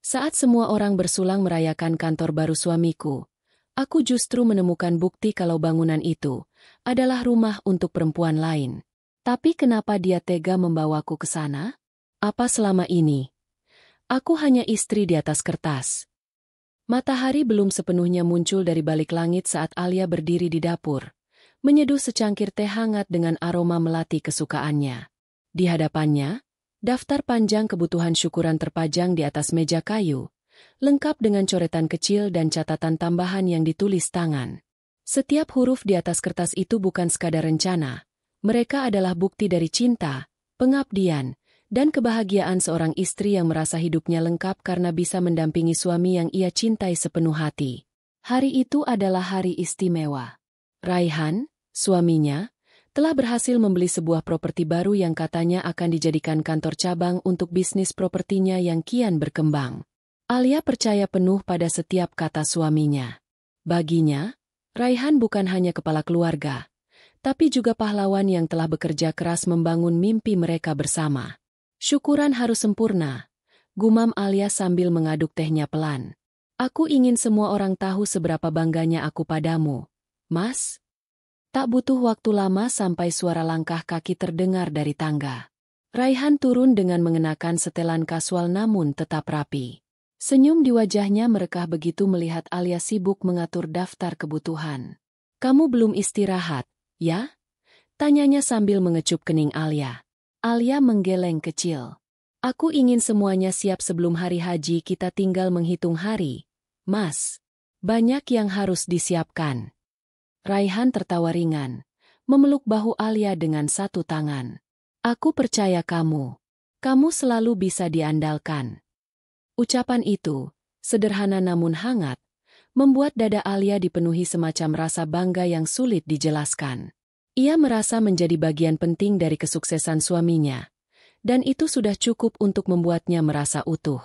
Saat semua orang bersulang merayakan kantor baru suamiku, aku justru menemukan bukti kalau bangunan itu adalah rumah untuk perempuan lain. Tapi kenapa dia tega membawaku ke sana? Apa selama ini aku hanya istri di atas kertas? Matahari belum sepenuhnya muncul dari balik langit saat Alia berdiri di dapur, menyeduh secangkir teh hangat dengan aroma melati kesukaannya. Di hadapannya, daftar panjang kebutuhan syukuran terpajang di atas meja kayu, lengkap dengan coretan kecil dan catatan tambahan yang ditulis tangan. Setiap huruf di atas kertas itu bukan sekadar rencana, mereka adalah bukti dari cinta, pengabdian, dan kebahagiaan seorang istri yang merasa hidupnya lengkap karena bisa mendampingi suami yang ia cintai sepenuh hati. Hari itu adalah hari istimewa. Raihan, suaminya, telah berhasil membeli sebuah properti baru yang katanya akan dijadikan kantor cabang untuk bisnis propertinya yang kian berkembang. Alia percaya penuh pada setiap kata suaminya. Baginya, Raihan bukan hanya kepala keluarga, tapi juga pahlawan yang telah bekerja keras membangun mimpi mereka bersama. Syukuran harus sempurna, gumam Alia sambil mengaduk tehnya pelan. Aku ingin semua orang tahu seberapa bangganya aku padamu, Mas. Tak butuh waktu lama sampai suara langkah kaki terdengar dari tangga. Raihan turun dengan mengenakan setelan kasual namun tetap rapi. Senyum di wajahnya merekah begitu melihat Alia sibuk mengatur daftar kebutuhan. Kamu belum istirahat, ya? Tanyanya sambil mengecup kening Alia. Alia menggeleng kecil. Aku ingin semuanya siap sebelum hari haji, kita tinggal menghitung hari. Mas, banyak yang harus disiapkan. Raihan tertawa ringan, memeluk bahu Alia dengan satu tangan. Aku percaya kamu. Kamu selalu bisa diandalkan. Ucapan itu, sederhana namun hangat, membuat dada Alia dipenuhi semacam rasa bangga yang sulit dijelaskan. Ia merasa menjadi bagian penting dari kesuksesan suaminya, dan itu sudah cukup untuk membuatnya merasa utuh.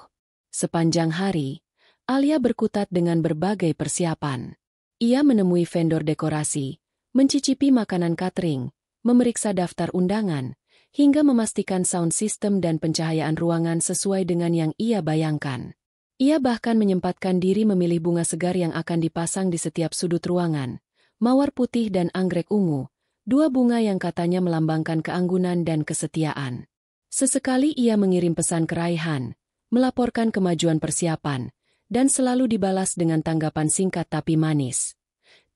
Sepanjang hari, Alia berkutat dengan berbagai persiapan. Ia menemui vendor dekorasi, mencicipi makanan catering, memeriksa daftar undangan, hingga memastikan sound system dan pencahayaan ruangan sesuai dengan yang ia bayangkan. Ia bahkan menyempatkan diri memilih bunga segar yang akan dipasang di setiap sudut ruangan, mawar putih dan anggrek ungu, dua bunga yang katanya melambangkan keanggunan dan kesetiaan. Sesekali ia mengirim pesan ke Raihan, melaporkan kemajuan persiapan, dan selalu dibalas dengan tanggapan singkat tapi manis.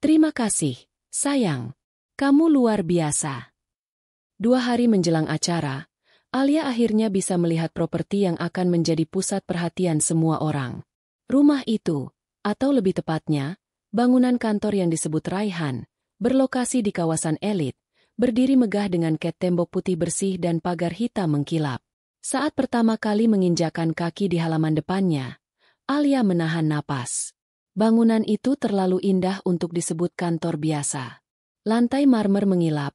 Terima kasih, sayang. Kamu luar biasa. 2 hari menjelang acara, Alia akhirnya bisa melihat properti yang akan menjadi pusat perhatian semua orang. Rumah itu, atau lebih tepatnya, bangunan kantor yang disebut Raihan, berlokasi di kawasan elit, berdiri megah dengan cat tembok putih bersih dan pagar hitam mengkilap. Saat pertama kali menginjakan kaki di halaman depannya, Alia menahan napas. Bangunan itu terlalu indah untuk disebut kantor biasa. Lantai marmer mengilap,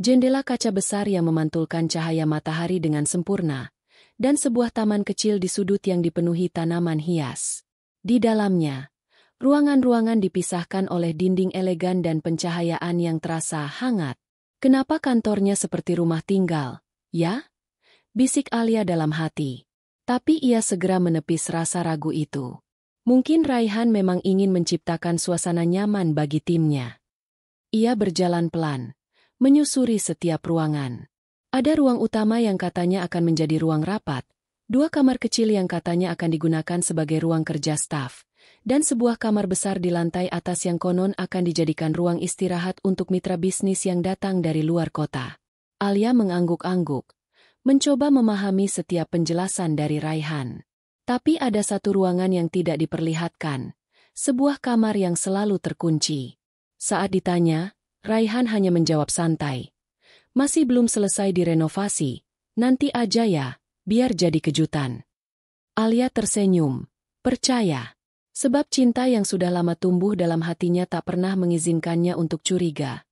jendela kaca besar yang memantulkan cahaya matahari dengan sempurna, dan sebuah taman kecil di sudut yang dipenuhi tanaman hias. Di dalamnya, ruangan-ruangan dipisahkan oleh dinding elegan dan pencahayaan yang terasa hangat. Kenapa kantornya seperti rumah tinggal, ya? Bisik Alia dalam hati. Tapi ia segera menepis rasa ragu itu. Mungkin Raihan memang ingin menciptakan suasana nyaman bagi timnya. Ia berjalan pelan, menyusuri setiap ruangan. Ada ruang utama yang katanya akan menjadi ruang rapat, 2 kamar kecil yang katanya akan digunakan sebagai ruang kerja staf, dan sebuah kamar besar di lantai atas yang konon akan dijadikan ruang istirahat untuk mitra bisnis yang datang dari luar kota. Alia mengangguk-angguk, mencoba memahami setiap penjelasan dari Raihan. Tapi ada satu ruangan yang tidak diperlihatkan, sebuah kamar yang selalu terkunci. Saat ditanya, Raihan hanya menjawab santai. Masih belum selesai direnovasi, nanti aja ya, biar jadi kejutan. Alia tersenyum, percaya. Sebab cinta yang sudah lama tumbuh dalam hatinya tak pernah mengizinkannya untuk curiga.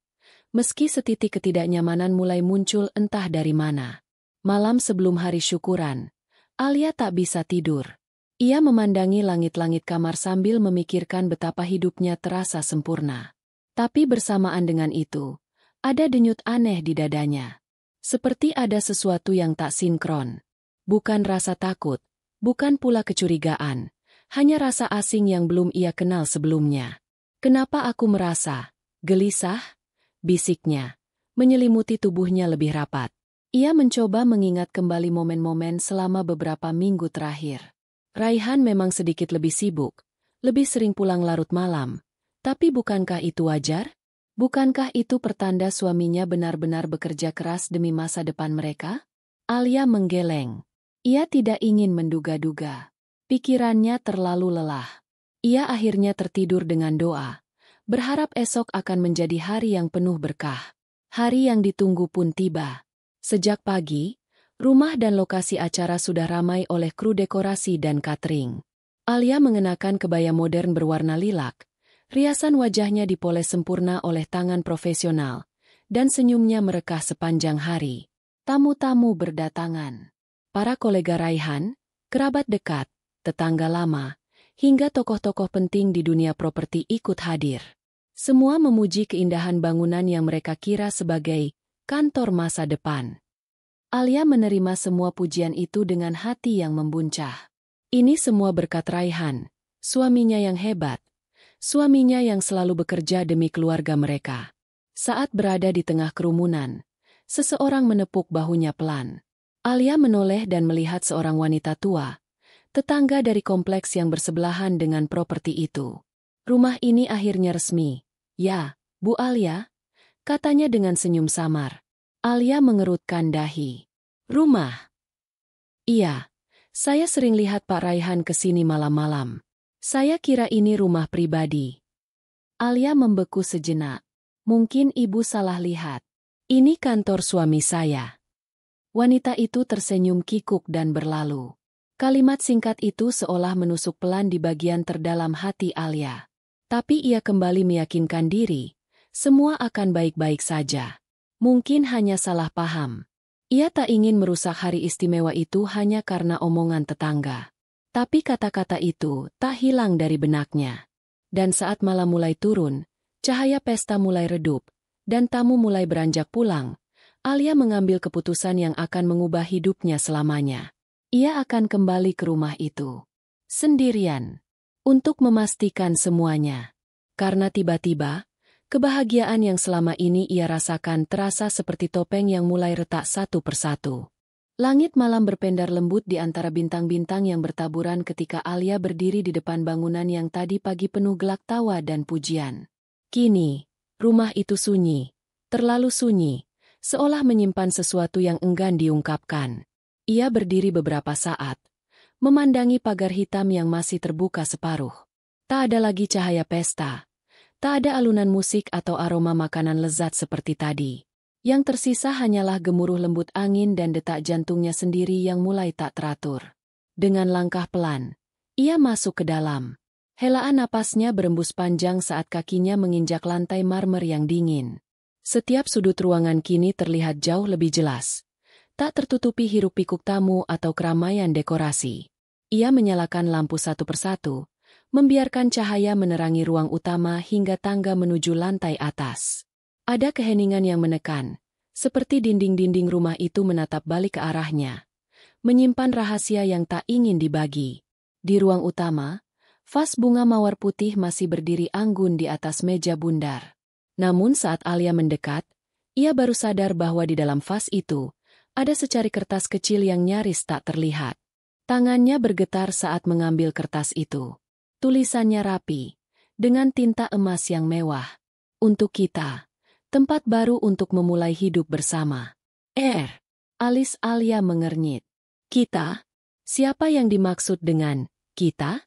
Meski setitik ketidaknyamanan mulai muncul entah dari mana. Malam sebelum hari syukuran, Alia tak bisa tidur. Ia memandangi langit-langit kamar sambil memikirkan betapa hidupnya terasa sempurna. Tapi bersamaan dengan itu, ada denyut aneh di dadanya. Seperti ada sesuatu yang tak sinkron. Bukan rasa takut, Bukan pula kecurigaan, hanya rasa asing yang belum ia kenal sebelumnya. Kenapa aku merasa gelisah? Bisiknya, menyelimuti tubuhnya lebih rapat. Ia mencoba mengingat kembali momen-momen selama beberapa minggu terakhir. Raihan memang sedikit lebih sibuk, lebih sering pulang larut malam. Tapi bukankah itu wajar? Bukankah itu pertanda suaminya benar-benar bekerja keras demi masa depan mereka? Alia menggeleng. Ia tidak ingin menduga-duga. Pikirannya terlalu lelah. Ia akhirnya tertidur dengan doa, berharap esok akan menjadi hari yang penuh berkah. Hari yang ditunggu pun tiba. Sejak pagi, rumah dan lokasi acara sudah ramai oleh kru dekorasi dan catering. Alia mengenakan kebaya modern berwarna lilac, riasan wajahnya dipoles sempurna oleh tangan profesional, dan senyumnya merekah sepanjang hari. Tamu-tamu berdatangan. Para kolega Raihan, kerabat dekat, tetangga lama, hingga tokoh-tokoh penting di dunia properti ikut hadir. Semua memuji keindahan bangunan yang mereka kira sebagai kantor masa depan. Alia menerima semua pujian itu dengan hati yang membuncah. Ini semua berkat Raihan, suaminya yang hebat, suaminya yang selalu bekerja demi keluarga mereka. Saat berada di tengah kerumunan, seseorang menepuk bahunya pelan. Alia menoleh dan melihat seorang wanita tua, tetangga dari kompleks yang bersebelahan dengan properti itu. Rumah ini akhirnya resmi. Ya, Bu Alia, katanya dengan senyum samar. Alia mengerutkan dahi. Rumah? Iya, saya sering lihat Pak Raihan ke sini malam-malam. Saya kira ini rumah pribadi. Alia membeku sejenak. Mungkin ibu salah lihat. Ini kantor suami saya. Wanita itu tersenyum kikuk dan berlalu. Kalimat singkat itu seolah menusuk pelan di bagian terdalam hati Alia. Tapi ia kembali meyakinkan diri, semua akan baik-baik saja. Mungkin hanya salah paham. Ia tak ingin merusak hari istimewa itu hanya karena omongan tetangga. Tapi kata-kata itu tak hilang dari benaknya. Dan saat malam mulai turun, cahaya pesta mulai redup, dan tamu mulai beranjak pulang, Alia mengambil keputusan yang akan mengubah hidupnya selamanya. Ia akan kembali ke rumah itu. Sendirian. Untuk memastikan semuanya. Karena tiba-tiba, kebahagiaan yang selama ini ia rasakan terasa seperti topeng yang mulai retak satu persatu. Langit malam berpendar lembut di antara bintang-bintang yang bertaburan ketika Alia berdiri di depan bangunan yang tadi pagi penuh gelak tawa dan pujian. Kini, rumah itu sunyi, terlalu sunyi, seolah menyimpan sesuatu yang enggan diungkapkan. Ia berdiri beberapa saat, memandangi pagar hitam yang masih terbuka separuh. Tak ada lagi cahaya pesta, tak ada alunan musik atau aroma makanan lezat seperti tadi. Yang tersisa hanyalah gemuruh lembut angin dan detak jantungnya sendiri yang mulai tak teratur. Dengan langkah pelan, ia masuk ke dalam. Helaan napasnya berembus panjang saat kakinya menginjak lantai marmer yang dingin. Setiap sudut ruangan kini terlihat jauh lebih jelas. Tak tertutupi hiruk-pikuk tamu atau keramaian dekorasi. Ia menyalakan lampu satu persatu, membiarkan cahaya menerangi ruang utama hingga tangga menuju lantai atas. Ada keheningan yang menekan, seperti dinding-dinding rumah itu menatap balik ke arahnya, menyimpan rahasia yang tak ingin dibagi. Di ruang utama, vas bunga mawar putih masih berdiri anggun di atas meja bundar. Namun saat Alia mendekat, ia baru sadar bahwa di dalam vas itu, ada secari kertas kecil yang nyaris tak terlihat. Tangannya bergetar saat mengambil kertas itu. Tulisannya rapi, dengan tinta emas yang mewah. Untuk kita, tempat baru untuk memulai hidup bersama. Alis Alia mengernyit. Kita? Siapa yang dimaksud dengan kita?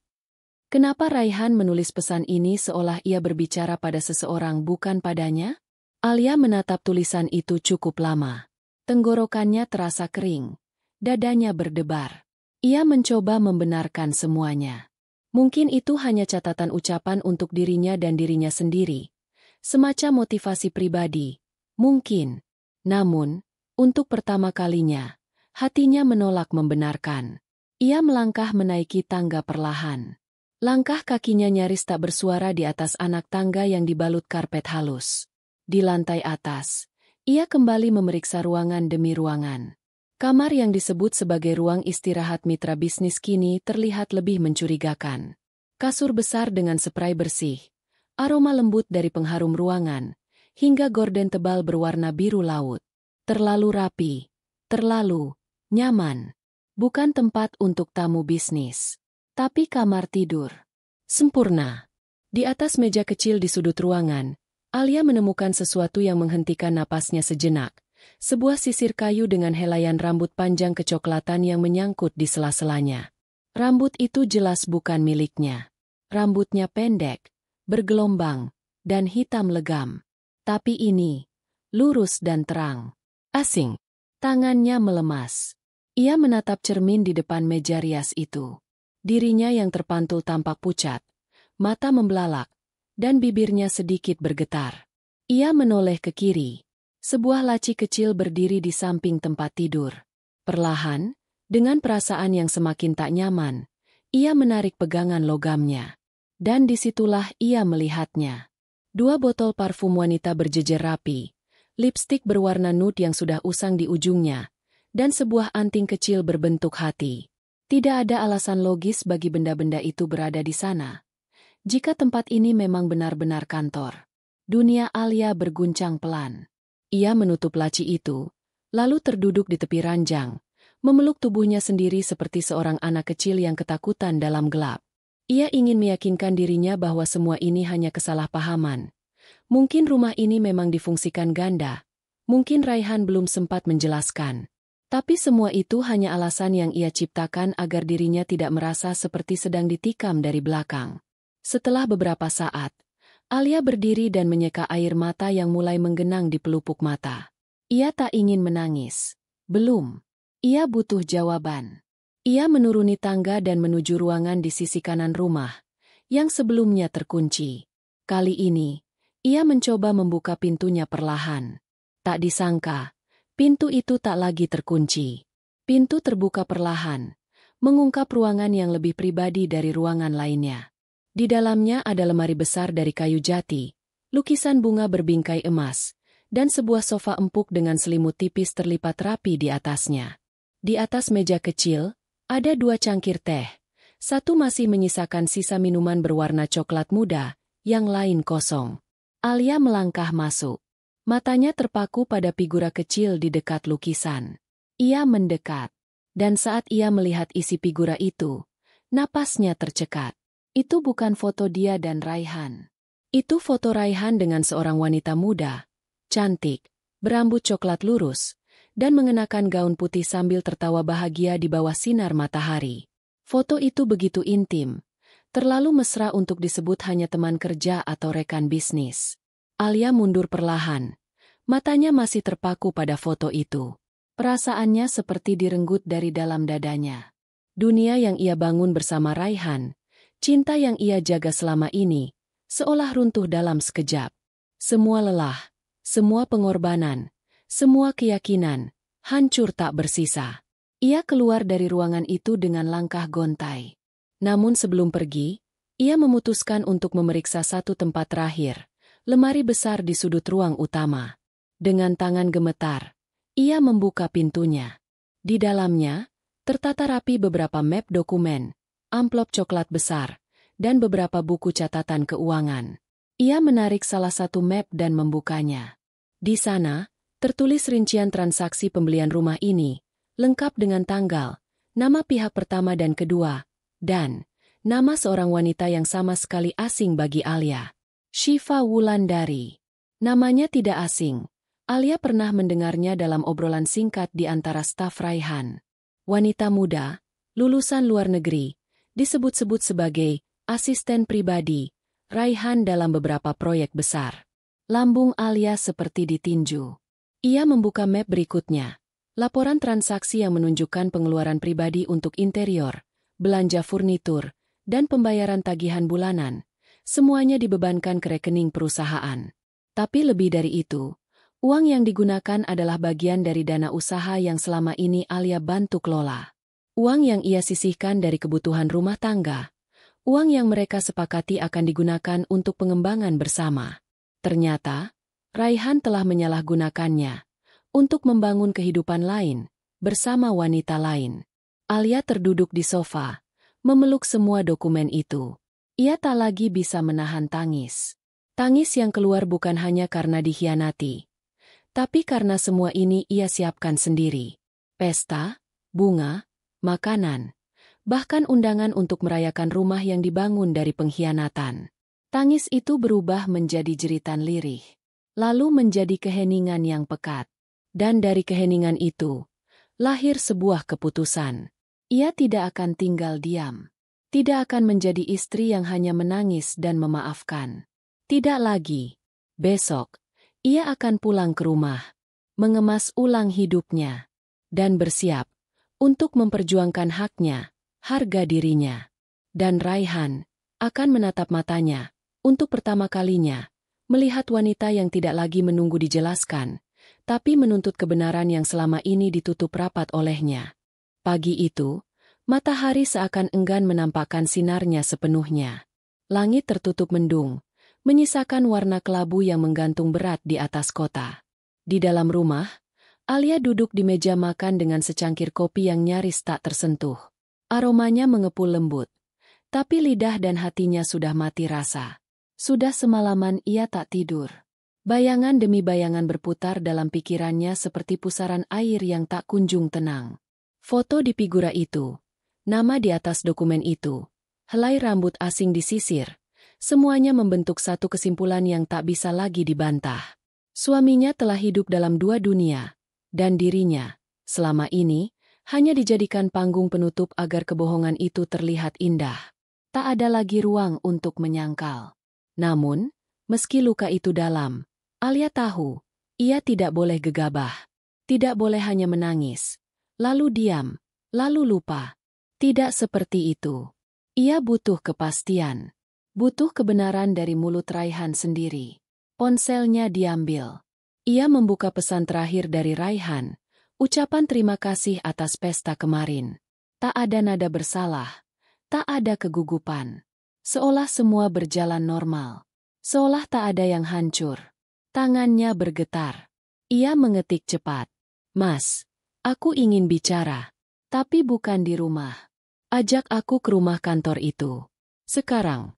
Kenapa Raihan menulis pesan ini seolah ia berbicara pada seseorang bukan padanya? Alia menatap tulisan itu cukup lama. Tenggorokannya terasa kering. Dadanya berdebar. Ia mencoba membenarkan semuanya. Mungkin itu hanya catatan ucapan untuk dirinya dan dirinya sendiri. Semacam motivasi pribadi. Mungkin. Namun, untuk pertama kalinya, hatinya menolak membenarkan. Ia melangkah menaiki tangga perlahan. Langkah kakinya nyaris tak bersuara di atas anak tangga yang dibalut karpet halus. Di lantai atas, ia kembali memeriksa ruangan demi ruangan. Kamar yang disebut sebagai ruang istirahat mitra bisnis kini terlihat lebih mencurigakan. Kasur besar dengan spray bersih, aroma lembut dari pengharum ruangan, hingga gorden tebal berwarna biru laut. Terlalu rapi, terlalu nyaman. Bukan tempat untuk tamu bisnis, tapi kamar tidur. Sempurna. Di atas meja kecil di sudut ruangan, Alia menemukan sesuatu yang menghentikan napasnya sejenak. Sebuah sisir kayu dengan helaian rambut panjang kecoklatan yang menyangkut di sela-selanya. Rambut itu jelas bukan miliknya. Rambutnya pendek, bergelombang, dan hitam legam. Tapi ini, lurus dan terang. Asing. Tangannya melemas. Ia menatap cermin di depan meja rias itu. Dirinya yang terpantul tampak pucat, mata membelalak, dan bibirnya sedikit bergetar. Ia menoleh ke kiri. Sebuah laci kecil berdiri di samping tempat tidur. Perlahan, dengan perasaan yang semakin tak nyaman, ia menarik pegangan logamnya. Dan disitulah ia melihatnya. 2 botol parfum wanita berjejer rapi, lipstik berwarna nude yang sudah usang di ujungnya, dan sebuah anting kecil berbentuk hati. Tidak ada alasan logis bagi benda-benda itu berada di sana. Jika tempat ini memang benar-benar kantor. Dunia Alia berguncang pelan. Ia menutup laci itu, lalu terduduk di tepi ranjang, memeluk tubuhnya sendiri seperti seorang anak kecil yang ketakutan dalam gelap. Ia ingin meyakinkan dirinya bahwa semua ini hanya kesalahpahaman. Mungkin rumah ini memang difungsikan ganda, mungkin Raihan belum sempat menjelaskan. Tapi semua itu hanya alasan yang ia ciptakan agar dirinya tidak merasa seperti sedang ditikam dari belakang. Setelah beberapa saat, Alia berdiri dan menyeka air mata yang mulai menggenang di pelupuk mata. Ia tak ingin menangis. Belum. Ia butuh jawaban. Ia menuruni tangga dan menuju ruangan di sisi kanan rumah, yang sebelumnya terkunci. Kali ini, ia mencoba membuka pintunya perlahan. Tak disangka, pintu itu tak lagi terkunci. Pintu terbuka perlahan, mengungkap ruangan yang lebih pribadi dari ruangan lainnya. Di dalamnya ada lemari besar dari kayu jati, lukisan bunga berbingkai emas, dan sebuah sofa empuk dengan selimut tipis terlipat rapi di atasnya. Di atas meja kecil, ada 2 cangkir teh. Satu masih menyisakan sisa minuman berwarna coklat muda, yang lain kosong. Alia melangkah masuk. Matanya terpaku pada figura kecil di dekat lukisan. Ia mendekat. Dan saat ia melihat isi figura itu, napasnya tercekat. Itu bukan foto dia dan Raihan. Itu foto Raihan dengan seorang wanita muda, cantik, berambut coklat lurus, dan mengenakan gaun putih sambil tertawa bahagia di bawah sinar matahari. Foto itu begitu intim, terlalu mesra untuk disebut hanya teman kerja atau rekan bisnis. Alia mundur perlahan. Matanya masih terpaku pada foto itu. Perasaannya seperti direnggut dari dalam dadanya. Dunia yang ia bangun bersama Raihan, cinta yang ia jaga selama ini, seolah runtuh dalam sekejap. Semua lelah, semua pengorbanan, semua keyakinan, hancur tak bersisa. Ia keluar dari ruangan itu dengan langkah gontai. Namun sebelum pergi, ia memutuskan untuk memeriksa satu tempat terakhir, lemari besar di sudut ruang utama. Dengan tangan gemetar, ia membuka pintunya. Di dalamnya, tertata rapi beberapa map dokumen, amplop coklat besar, dan beberapa buku catatan keuangan. Ia menarik salah satu map dan membukanya. Di sana, tertulis rincian transaksi pembelian rumah ini, lengkap dengan tanggal, nama pihak pertama dan kedua, dan nama seorang wanita yang sama sekali asing bagi Alia. Syifa Wulandari. Namanya tidak asing. Alia pernah mendengarnya dalam obrolan singkat di antara staf Raihan. Wanita muda, lulusan luar negeri, disebut-sebut sebagai asisten pribadi Raihan dalam beberapa proyek besar. Lambung Alia seperti ditinju. Ia membuka map berikutnya. Laporan transaksi yang menunjukkan pengeluaran pribadi untuk interior, belanja furnitur, dan pembayaran tagihan bulanan. Semuanya dibebankan ke rekening perusahaan. Tapi lebih dari itu, uang yang digunakan adalah bagian dari dana usaha yang selama ini Alia bantu kelola. Uang yang ia sisihkan dari kebutuhan rumah tangga. Uang yang mereka sepakati akan digunakan untuk pengembangan bersama. Ternyata, Raihan telah menyalahgunakannya untuk membangun kehidupan lain, bersama wanita lain. Alia terduduk di sofa, memeluk semua dokumen itu. Ia tak lagi bisa menahan tangis. Tangis yang keluar bukan hanya karena dikhianati, tapi karena semua ini ia siapkan sendiri. Pesta, bunga, makanan, bahkan undangan untuk merayakan rumah yang dibangun dari pengkhianatan. Tangis itu berubah menjadi jeritan lirih, lalu menjadi keheningan yang pekat. Dan dari keheningan itu, lahir sebuah keputusan. Ia tidak akan tinggal diam. Tidak akan menjadi istri yang hanya menangis dan memaafkan. Tidak lagi. Besok, ia akan pulang ke rumah, mengemas ulang hidupnya, dan bersiap untuk memperjuangkan haknya, harga dirinya. Dan Raihan akan menatap matanya, untuk pertama kalinya, melihat wanita yang tidak lagi menunggu dijelaskan, tapi menuntut kebenaran yang selama ini ditutup rapat olehnya. Pagi itu, matahari seakan enggan menampakkan sinarnya sepenuhnya. Langit tertutup mendung, menyisakan warna kelabu yang menggantung berat di atas kota. Di dalam rumah, Alia duduk di meja makan dengan secangkir kopi yang nyaris tak tersentuh. Aromanya mengepul lembut, tapi lidah dan hatinya sudah mati rasa. Sudah semalaman ia tak tidur. Bayangan demi bayangan berputar dalam pikirannya seperti pusaran air yang tak kunjung tenang. Foto di figura itu, nama di atas dokumen itu, helai rambut asing disisir, semuanya membentuk satu kesimpulan yang tak bisa lagi dibantah. Suaminya telah hidup dalam dua dunia, dan dirinya, selama ini, hanya dijadikan panggung penutup agar kebohongan itu terlihat indah. Tak ada lagi ruang untuk menyangkal. Namun, meski luka itu dalam, Alia tahu, ia tidak boleh gegabah. Tidak boleh hanya menangis, lalu diam, lalu lupa. Tidak seperti itu. Ia butuh kepastian. Butuh kebenaran dari mulut Raihan sendiri. Ponselnya diambil. Ia membuka pesan terakhir dari Raihan, ucapan terima kasih atas pesta kemarin. Tak ada nada bersalah, tak ada kegugupan. Seolah semua berjalan normal. Seolah tak ada yang hancur. Tangannya bergetar. Ia mengetik cepat. Mas, aku ingin bicara. Tapi bukan di rumah. Ajak aku ke rumah kantor itu. Sekarang.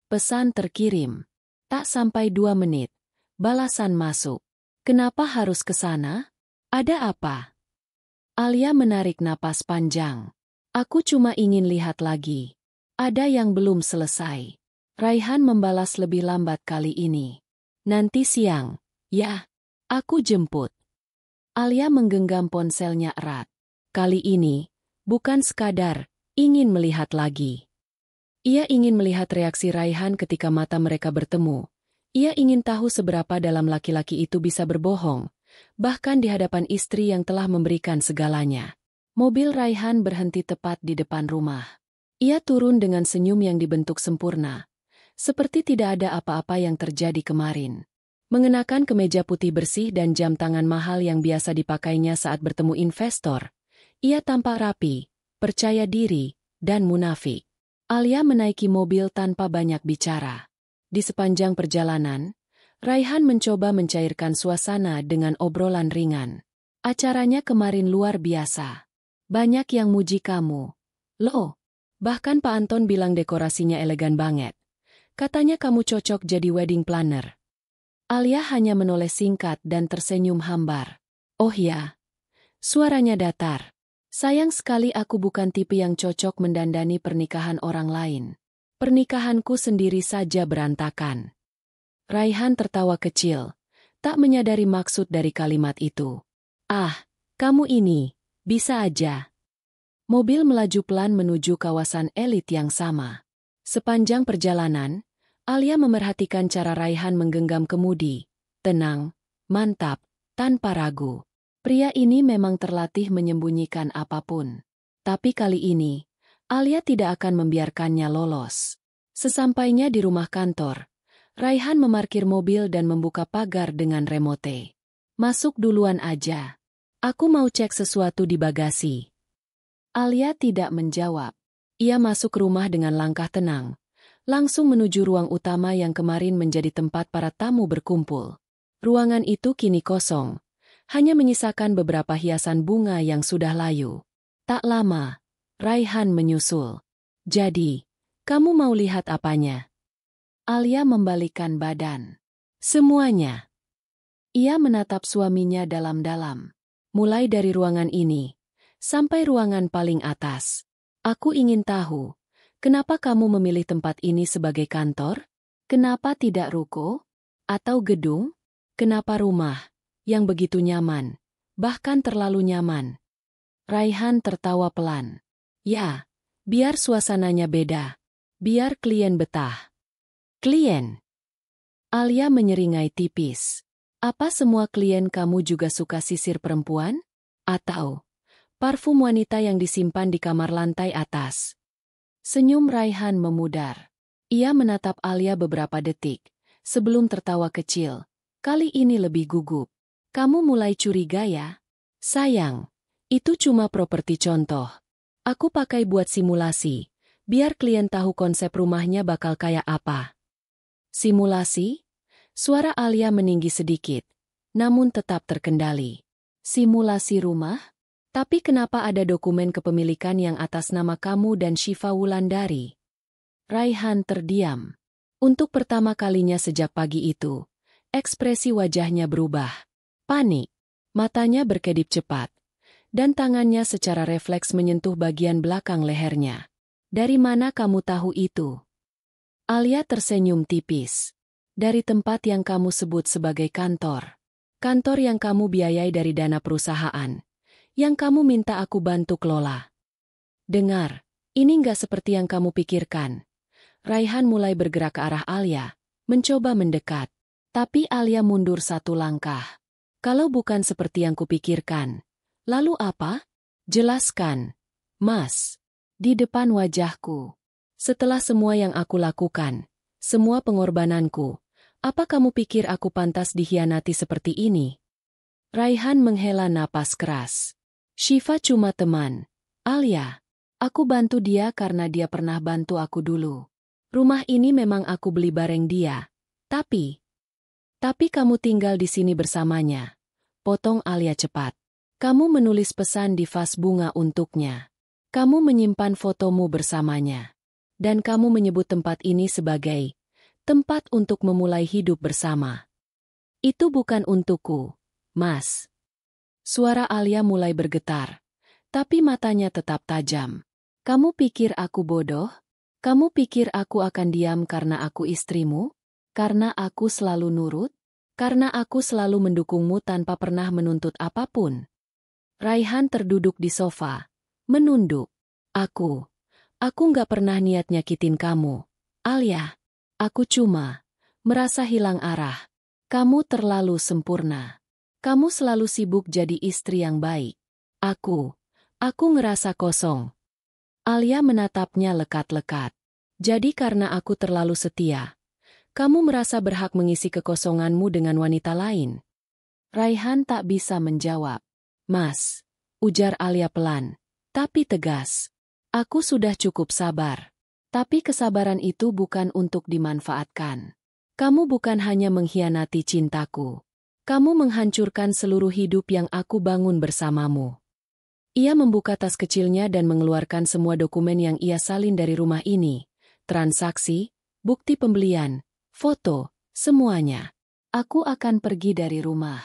Pesan terkirim. Tak sampai 2 menit. Balasan masuk. Kenapa harus ke sana? Ada apa? Alia menarik napas panjang. Aku cuma ingin lihat lagi. Ada yang belum selesai. Raihan membalas lebih lambat kali ini. Nanti siang. Ya, aku jemput. Alia menggenggam ponselnya erat. Kali ini, bukan sekadar ingin melihat lagi. Ia ingin melihat reaksi Raihan ketika mata mereka bertemu. Ia ingin tahu seberapa dalam laki-laki itu bisa berbohong, bahkan di hadapan istri yang telah memberikan segalanya. Mobil Raihan berhenti tepat di depan rumah. Ia turun dengan senyum yang dibentuk sempurna, seperti tidak ada apa-apa yang terjadi kemarin. Mengenakan kemeja putih bersih dan jam tangan mahal yang biasa dipakainya saat bertemu investor, ia tampak rapi, percaya diri, dan munafik. Alia menaiki mobil tanpa banyak bicara. Di sepanjang perjalanan, Raihan mencoba mencairkan suasana dengan obrolan ringan. Acaranya kemarin luar biasa. Banyak yang muji kamu. Loh, bahkan Pak Anton bilang dekorasinya elegan banget. Katanya kamu cocok jadi wedding planner. Alia hanya menoleh singkat dan tersenyum hambar. Oh ya. Suaranya datar. Sayang sekali aku bukan tipe yang cocok mendandani pernikahan orang lain. Pernikahanku sendiri saja berantakan. Raihan tertawa kecil, tak menyadari maksud dari kalimat itu. Ah, kamu ini, bisa aja. Mobil melaju pelan menuju kawasan elit yang sama. Sepanjang perjalanan, Alia memerhatikan cara Raihan menggenggam kemudi. Tenang, mantap, tanpa ragu. Pria ini memang terlatih menyembunyikan apapun. Tapi kali ini, Alia tidak akan membiarkannya lolos. Sesampainya di rumah kantor, Raihan memarkir mobil dan membuka pagar dengan remote. Masuk duluan aja. Aku mau cek sesuatu di bagasi. Alia tidak menjawab. Ia masuk rumah dengan langkah tenang, langsung menuju ruang utama yang kemarin menjadi tempat para tamu berkumpul. Ruangan itu kini kosong. hanya menyisakan beberapa hiasan bunga yang sudah layu. Tak lama, Raihan menyusul. Jadi, kamu mau lihat apanya? Alia membalikkan badan. Semuanya. Ia menatap suaminya dalam-dalam. Mulai dari ruangan ini, sampai ruangan paling atas. Aku ingin tahu, kenapa kamu memilih tempat ini sebagai kantor? Kenapa tidak ruko? Atau gedung? Kenapa rumah, yang begitu nyaman, bahkan terlalu nyaman? Raihan tertawa pelan. Ya, biar suasananya beda. Biar klien betah. Klien? Alia menyeringai tipis. Apa semua klien kamu juga suka sisir perempuan? Atau parfum wanita yang disimpan di kamar lantai atas? Senyum Raihan memudar. Ia menatap Alia beberapa detik, sebelum tertawa kecil. Kali ini lebih gugup. Kamu mulai curiga ya? Sayang, itu cuma properti contoh. Aku pakai buat simulasi, biar klien tahu konsep rumahnya bakal kayak apa. Simulasi? Suara Alia meninggi sedikit, namun tetap terkendali. Simulasi rumah? Tapi kenapa ada dokumen kepemilikan yang atas nama kamu dan Syifa Wulandari? Raihan terdiam. Untuk pertama kalinya sejak pagi itu, ekspresi wajahnya berubah. Panik. Matanya berkedip cepat. Dan tangannya secara refleks menyentuh bagian belakang lehernya. Dari mana kamu tahu itu? Alia tersenyum tipis. Dari tempat yang kamu sebut sebagai kantor. Kantor yang kamu biayai dari dana perusahaan. Yang kamu minta aku bantu kelola. Dengar, ini nggak seperti yang kamu pikirkan. Raihan mulai bergerak ke arah Alia, mencoba mendekat. Tapi Alia mundur satu langkah. Kalau bukan seperti yang kupikirkan, lalu apa? Jelaskan, Mas. Di depan wajahku. Setelah semua yang aku lakukan, semua pengorbananku, apa kamu pikir aku pantas dikhianati seperti ini? Raihan menghela napas keras. Syifa cuma teman. Alia, aku bantu dia karena dia pernah bantu aku dulu. Rumah ini memang aku beli bareng dia. Tapi kamu tinggal di sini bersamanya. Potong Alia cepat. Kamu menulis pesan di vas bunga untuknya. Kamu menyimpan fotomu bersamanya. Dan kamu menyebut tempat ini sebagai tempat untuk memulai hidup bersama. Itu bukan untukku, Mas. Suara Alia mulai bergetar, tapi matanya tetap tajam. Kamu pikir aku bodoh? Kamu pikir aku akan diam karena aku istrimu? Karena aku selalu nurut? Karena aku selalu mendukungmu tanpa pernah menuntut apapun? Raihan terduduk di sofa, menunduk. Aku nggak pernah niat nyakitin kamu, Alia. Aku cuma merasa hilang arah. Kamu terlalu sempurna. Kamu selalu sibuk jadi istri yang baik. Aku ngerasa kosong. Alia menatapnya lekat-lekat. Jadi karena aku terlalu setia, kamu merasa berhak mengisi kekosonganmu dengan wanita lain? Raihan tak bisa menjawab. Mas, ujar Alia pelan, tapi tegas. Aku sudah cukup sabar. Tapi kesabaran itu bukan untuk dimanfaatkan. Kamu bukan hanya mengkhianati cintaku. Kamu menghancurkan seluruh hidup yang aku bangun bersamamu. Ia membuka tas kecilnya dan mengeluarkan semua dokumen yang ia salin dari rumah ini. Transaksi, bukti pembelian, foto, semuanya. Aku akan pergi dari rumah.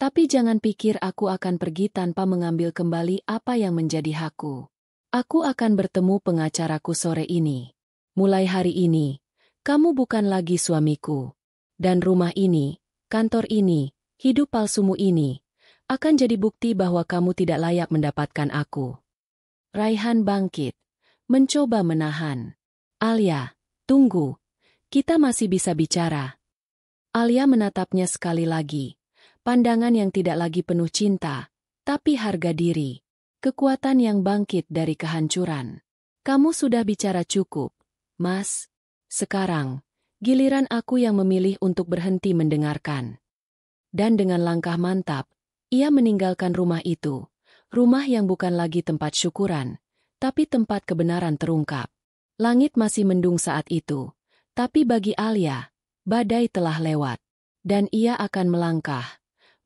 Tapi jangan pikir aku akan pergi tanpa mengambil kembali apa yang menjadi hakku. Aku akan bertemu pengacaraku sore ini. Mulai hari ini, kamu bukan lagi suamiku. Dan rumah ini, kantor ini, hidup palsumu ini, akan jadi bukti bahwa kamu tidak layak mendapatkan aku. Raihan bangkit, mencoba menahan. Alia, tunggu. Kita masih bisa bicara. Alia menatapnya sekali lagi. Pandangan yang tidak lagi penuh cinta, tapi harga diri. Kekuatan yang bangkit dari kehancuran. Kamu sudah bicara cukup, Mas. Sekarang, giliran aku yang memilih untuk berhenti mendengarkan. Dan dengan langkah mantap, ia meninggalkan rumah itu. Rumah yang bukan lagi tempat syukuran, tapi tempat kebenaran terungkap. Langit masih mendung saat itu. Tapi bagi Alia, badai telah lewat. Dan ia akan melangkah.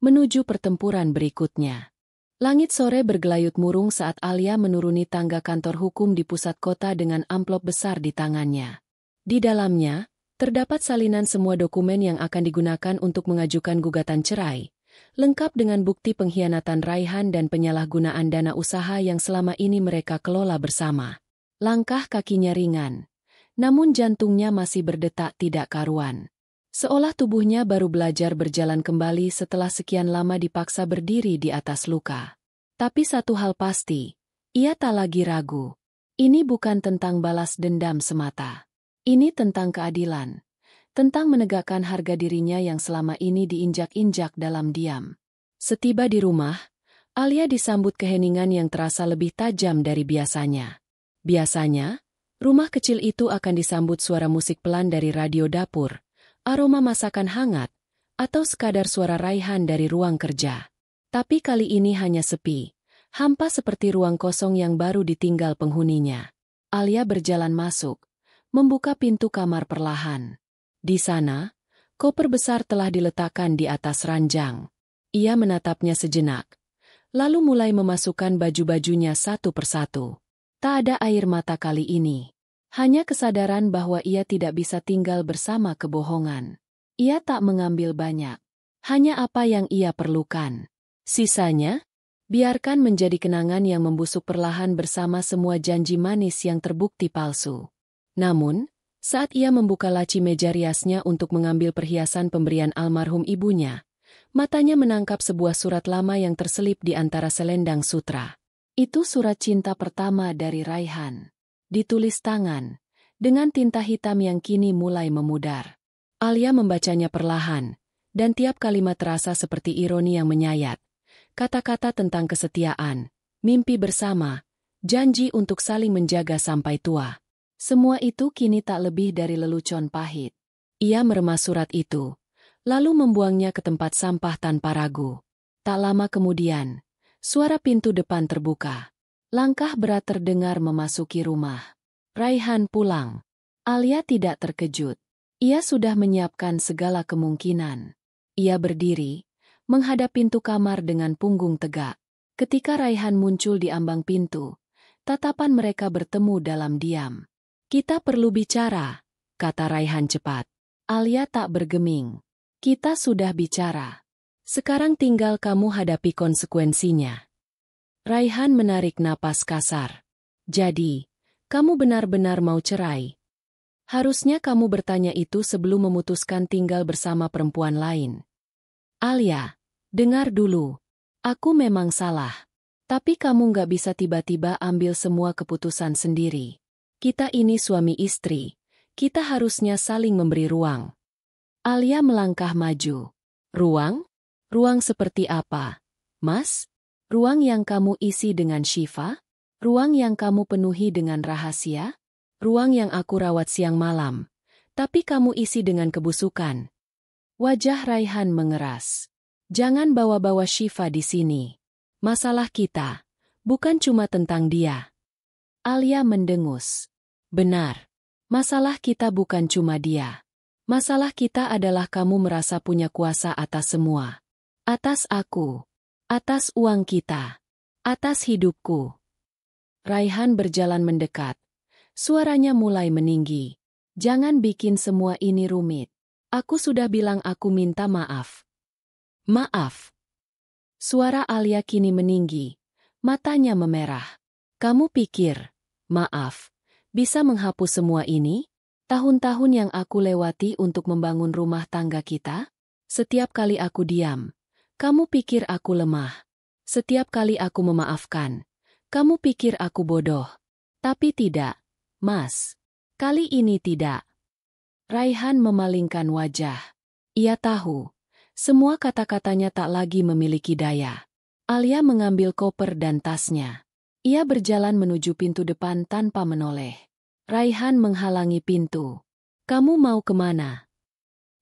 menuju pertempuran berikutnya. Langit sore bergelayut murung saat Alia menuruni tangga kantor hukum di pusat kota dengan amplop besar di tangannya. Di dalamnya, terdapat salinan semua dokumen yang akan digunakan untuk mengajukan gugatan cerai, lengkap dengan bukti pengkhianatan Raihan dan penyalahgunaan dana usaha yang selama ini mereka kelola bersama. Langkah kakinya ringan, namun jantungnya masih berdetak tidak karuan. Seolah tubuhnya baru belajar berjalan kembali setelah sekian lama dipaksa berdiri di atas luka. Tapi satu hal pasti, ia tak lagi ragu. Ini bukan tentang balas dendam semata. Ini tentang keadilan. Tentang menegakkan harga dirinya yang selama ini diinjak-injak dalam diam. Setiba di rumah, Alia disambut keheningan yang terasa lebih tajam dari biasanya. Biasanya, rumah kecil itu akan disambut suara musik pelan dari radio dapur, aroma masakan hangat, atau sekadar suara Raihan dari ruang kerja. Tapi kali ini hanya sepi, hampa seperti ruang kosong yang baru ditinggal penghuninya. Alia berjalan masuk, membuka pintu kamar perlahan. Di sana, koper besar telah diletakkan di atas ranjang. Ia menatapnya sejenak, lalu mulai memasukkan baju-bajunya satu persatu. Tak ada air mata kali ini. Hanya kesadaran bahwa ia tidak bisa tinggal bersama kebohongan. Ia tak mengambil banyak. Hanya apa yang ia perlukan. Sisanya, biarkan menjadi kenangan yang membusuk perlahan bersama semua janji manis yang terbukti palsu. Namun, saat ia membuka laci meja riasnya untuk mengambil perhiasan pemberian almarhum ibunya, matanya menangkap sebuah surat lama yang terselip di antara selendang sutra. Itu surat cinta pertama dari Raihan. Ditulis tangan, dengan tinta hitam yang kini mulai memudar. Alia membacanya perlahan, dan tiap kalimat terasa seperti ironi yang menyayat. Kata-kata tentang kesetiaan, mimpi bersama, janji untuk saling menjaga sampai tua. Semua itu kini tak lebih dari lelucon pahit. Ia meremas surat itu, lalu membuangnya ke tempat sampah tanpa ragu. Tak lama kemudian, suara pintu depan terbuka. Langkah berat terdengar memasuki rumah. Raihan pulang. Alia tidak terkejut. Ia sudah menyiapkan segala kemungkinan. Ia berdiri, menghadap pintu kamar dengan punggung tegak. Ketika Raihan muncul di ambang pintu, tatapan mereka bertemu dalam diam. "Kita perlu bicara," kata Raihan cepat. Alia tak bergeming. "Kita sudah bicara. Sekarang tinggal kamu hadapi konsekuensinya." Raihan menarik napas kasar. "Jadi, kamu benar-benar mau cerai? Harusnya kamu bertanya itu sebelum memutuskan tinggal bersama perempuan lain." "Alia, dengar dulu. Aku memang salah. Tapi kamu nggak bisa tiba-tiba ambil semua keputusan sendiri. Kita ini suami istri. Kita harusnya saling memberi ruang." Alia melangkah maju. "Ruang? Ruang seperti apa, Mas? Ruang yang kamu isi dengan Syifa? Ruang yang kamu penuhi dengan rahasia? Ruang yang aku rawat siang malam, tapi kamu isi dengan kebusukan?" Wajah Raihan mengeras. "Jangan bawa-bawa Syifa di sini. Masalah kita bukan cuma tentang dia." Alia mendengus. "Benar. Masalah kita bukan cuma dia. Masalah kita adalah kamu merasa punya kuasa atas semua. Atas aku. Atas uang kita. Atas hidupku." Raihan berjalan mendekat. Suaranya mulai meninggi. "Jangan bikin semua ini rumit. Aku sudah bilang aku minta maaf." "Maaf?" Suara Alia kini meninggi. Matanya memerah. "Kamu pikir, maaf, bisa menghapus semua ini? Tahun-tahun yang aku lewati untuk membangun rumah tangga kita? Setiap kali aku diam, kamu pikir aku lemah. Setiap kali aku memaafkan, kamu pikir aku bodoh. Tapi tidak, Mas. Kali ini tidak." Raihan memalingkan wajah. Ia tahu, semua kata-katanya tak lagi memiliki daya. Alia mengambil koper dan tasnya. Ia berjalan menuju pintu depan tanpa menoleh. Raihan menghalangi pintu. "Kamu mau kemana?"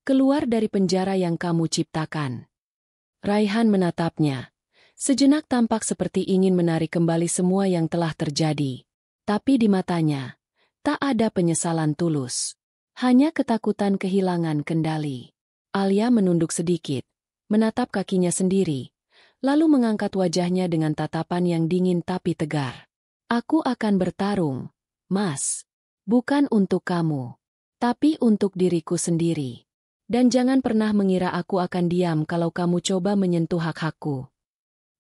"Keluar dari penjara yang kamu ciptakan." Raihan menatapnya. Sejenak tampak seperti ingin menarik kembali semua yang telah terjadi. Tapi di matanya, tak ada penyesalan tulus. Hanya ketakutan kehilangan kendali. Alia menunduk sedikit, menatap kakinya sendiri, lalu mengangkat wajahnya dengan tatapan yang dingin tapi tegar. Aku akan bertarung, Mas. Bukan untuk kamu, tapi untuk diriku sendiri. Dan jangan pernah mengira aku akan diam kalau kamu coba menyentuh hak-hakku.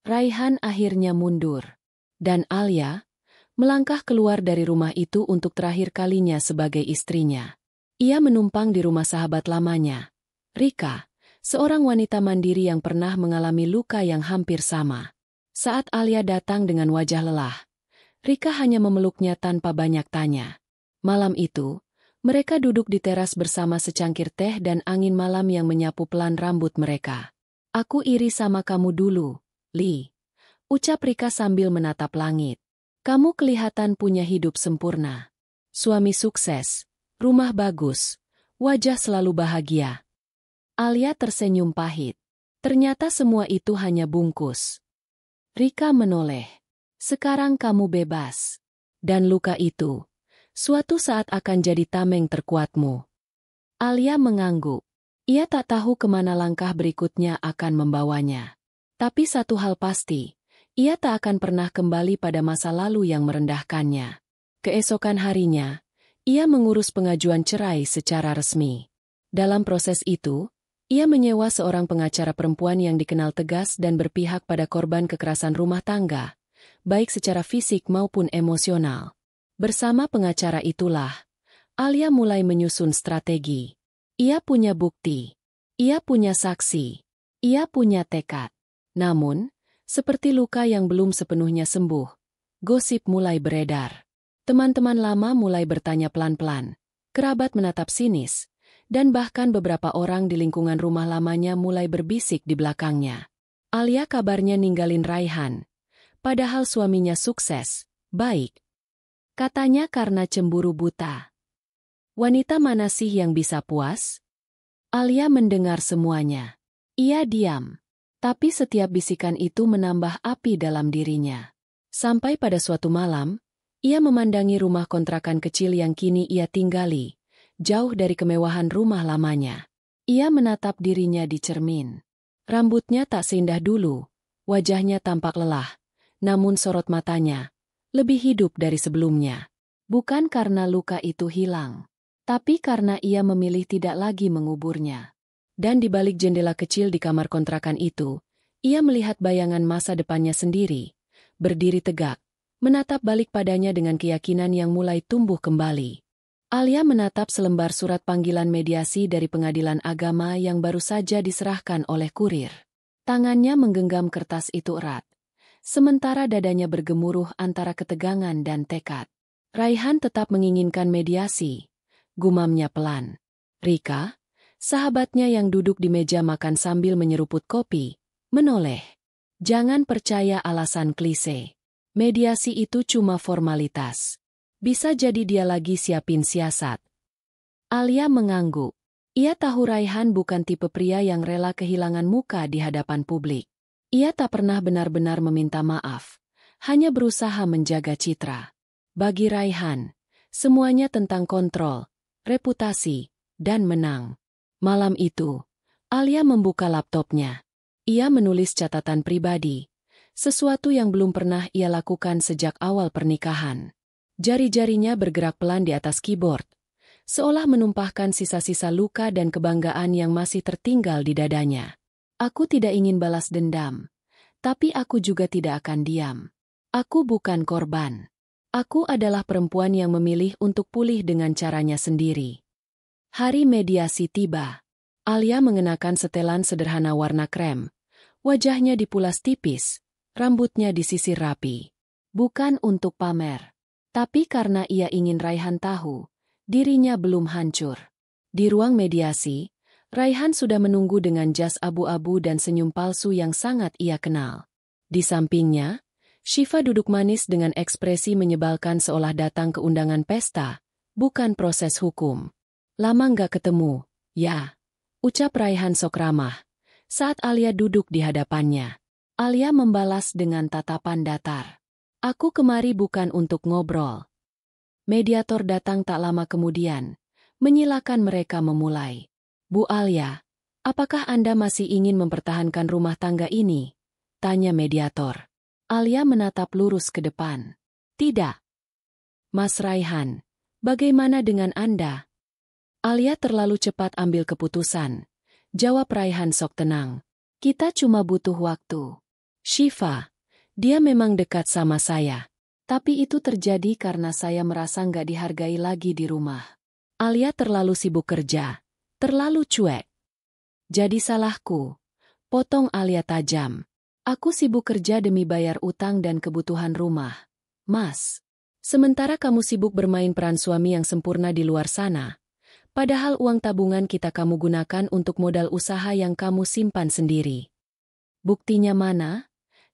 Raihan akhirnya mundur. Dan Alia melangkah keluar dari rumah itu untuk terakhir kalinya sebagai istrinya. Ia menumpang di rumah sahabat lamanya, Rika, seorang wanita mandiri yang pernah mengalami luka yang hampir sama. Saat Alia datang dengan wajah lelah, Rika hanya memeluknya tanpa banyak tanya. Malam itu, mereka duduk di teras bersama secangkir teh dan angin malam yang menyapu pelan rambut mereka. Aku iri sama kamu dulu, Li, ucap Rika sambil menatap langit. Kamu kelihatan punya hidup sempurna. Suami sukses, rumah bagus, wajah selalu bahagia. Alia tersenyum pahit. Ternyata semua itu hanya bungkus. Rika menoleh. Sekarang kamu bebas. Dan luka itu, suatu saat akan jadi tameng terkuatmu. Alia mengangguk. Ia tak tahu kemana langkah berikutnya akan membawanya. Tapi satu hal pasti, ia tak akan pernah kembali pada masa lalu yang merendahkannya. Keesokan harinya, ia mengurus pengajuan cerai secara resmi. Dalam proses itu, ia menyewa seorang pengacara perempuan yang dikenal tegas dan berpihak pada korban kekerasan rumah tangga, baik secara fisik maupun emosional. Bersama pengacara itulah, Alia mulai menyusun strategi. Ia punya bukti, ia punya saksi, ia punya tekad. Namun, seperti luka yang belum sepenuhnya sembuh, gosip mulai beredar. Teman-teman lama mulai bertanya pelan-pelan, kerabat menatap sinis, dan bahkan beberapa orang di lingkungan rumah lamanya mulai berbisik di belakangnya. Alia kabarnya ninggalin Raihan, padahal suaminya sukses, baik. Katanya karena cemburu buta. Wanita mana sih yang bisa puas? Alia mendengar semuanya. Ia diam, tapi setiap bisikan itu menambah api dalam dirinya. Sampai pada suatu malam, ia memandangi rumah kontrakan kecil yang kini ia tinggali, jauh dari kemewahan rumah lamanya. Ia menatap dirinya di cermin. Rambutnya tak seindah dulu, wajahnya tampak lelah, namun sorot matanya lebih hidup dari sebelumnya. Bukan karena luka itu hilang, tapi karena ia memilih tidak lagi menguburnya. Dan di balik jendela kecil di kamar kontrakan itu, ia melihat bayangan masa depannya sendiri, berdiri tegak, menatap balik padanya dengan keyakinan yang mulai tumbuh kembali. Alia menatap selembar surat panggilan mediasi dari pengadilan agama yang baru saja diserahkan oleh kurir. Tangannya menggenggam kertas itu erat, sementara dadanya bergemuruh antara ketegangan dan tekad. Raihan tetap menginginkan mediasi, gumamnya pelan. Rika, sahabatnya yang duduk di meja makan sambil menyeruput kopi, menoleh. Jangan percaya alasan klise. Mediasi itu cuma formalitas. Bisa jadi dia lagi siapin siasat. Alia mengangguk. Ia tahu Raihan bukan tipe pria yang rela kehilangan muka di hadapan publik. Ia tak pernah benar-benar meminta maaf, hanya berusaha menjaga citra. Bagi Raihan, semuanya tentang kontrol, reputasi, dan menang. Malam itu, Alia membuka laptopnya. Ia menulis catatan pribadi, sesuatu yang belum pernah ia lakukan sejak awal pernikahan. Jari-jarinya bergerak pelan di atas keyboard, seolah menumpahkan sisa-sisa luka dan kebanggaan yang masih tertinggal di dadanya. Aku tidak ingin balas dendam, tapi aku juga tidak akan diam. Aku bukan korban. Aku adalah perempuan yang memilih untuk pulih dengan caranya sendiri. Hari mediasi tiba. Alia mengenakan setelan sederhana warna krem. Wajahnya dipulas tipis, rambutnya disisir rapi. Bukan untuk pamer, tapi karena ia ingin Raihan tahu, dirinya belum hancur. Di ruang mediasi, Raihan sudah menunggu dengan jas abu-abu dan senyum palsu yang sangat ia kenal. Di sampingnya, Syifa duduk manis dengan ekspresi menyebalkan seolah datang ke undangan pesta, bukan proses hukum. Lama nggak ketemu, ya, ucap Raihan sok ramah, saat Alia duduk di hadapannya. Alia membalas dengan tatapan datar. Aku kemari bukan untuk ngobrol. Mediator datang tak lama kemudian, menyilakan mereka memulai. Bu Alia, Apakah Anda masih ingin mempertahankan rumah tangga ini? Tanya mediator. Alia menatap lurus ke depan. Tidak. Mas Raihan, bagaimana dengan Anda? Alia terlalu cepat ambil keputusan. Jawab Raihan sok tenang. Kita cuma butuh waktu. Syifa, dia memang dekat sama saya. Tapi itu terjadi karena saya merasa nggak dihargai lagi di rumah. Alia terlalu sibuk kerja. Terlalu cuek. Jadi salahku. Potong Alia tajam. Aku sibuk kerja demi bayar utang dan kebutuhan rumah. Mas. Sementara kamu sibuk bermain peran suami yang sempurna di luar sana. Padahal uang tabungan kita kamu gunakan untuk modal usaha yang kamu simpan sendiri. Buktinya mana?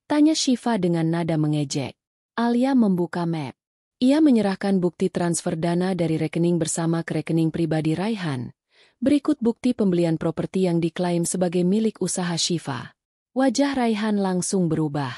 Tanya Syifa dengan nada mengejek. Alia membuka map. Ia menyerahkan bukti transfer dana dari rekening bersama ke rekening pribadi Raihan. Berikut bukti pembelian properti yang diklaim sebagai milik usaha Syifa. Wajah Raihan langsung berubah.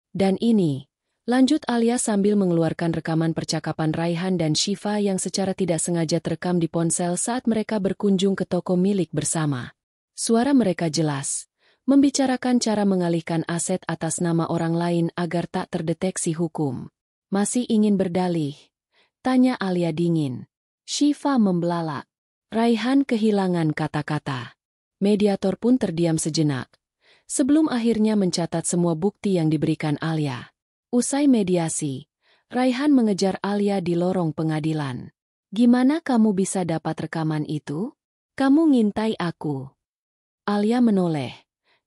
Dan ini, lanjut Alia sambil mengeluarkan rekaman percakapan Raihan dan Syifa yang secara tidak sengaja terekam di ponsel saat mereka berkunjung ke toko milik bersama. Suara mereka jelas, membicarakan cara mengalihkan aset atas nama orang lain agar tak terdeteksi hukum. Masih ingin berdalih? Tanya Alia dingin. Syifa membelalak. Raihan kehilangan kata-kata. Mediator pun terdiam sejenak, sebelum akhirnya mencatat semua bukti yang diberikan Alia. Usai mediasi, Raihan mengejar Alia di lorong pengadilan. Gimana kamu bisa dapat rekaman itu? Kamu ngintai aku. Alia menoleh.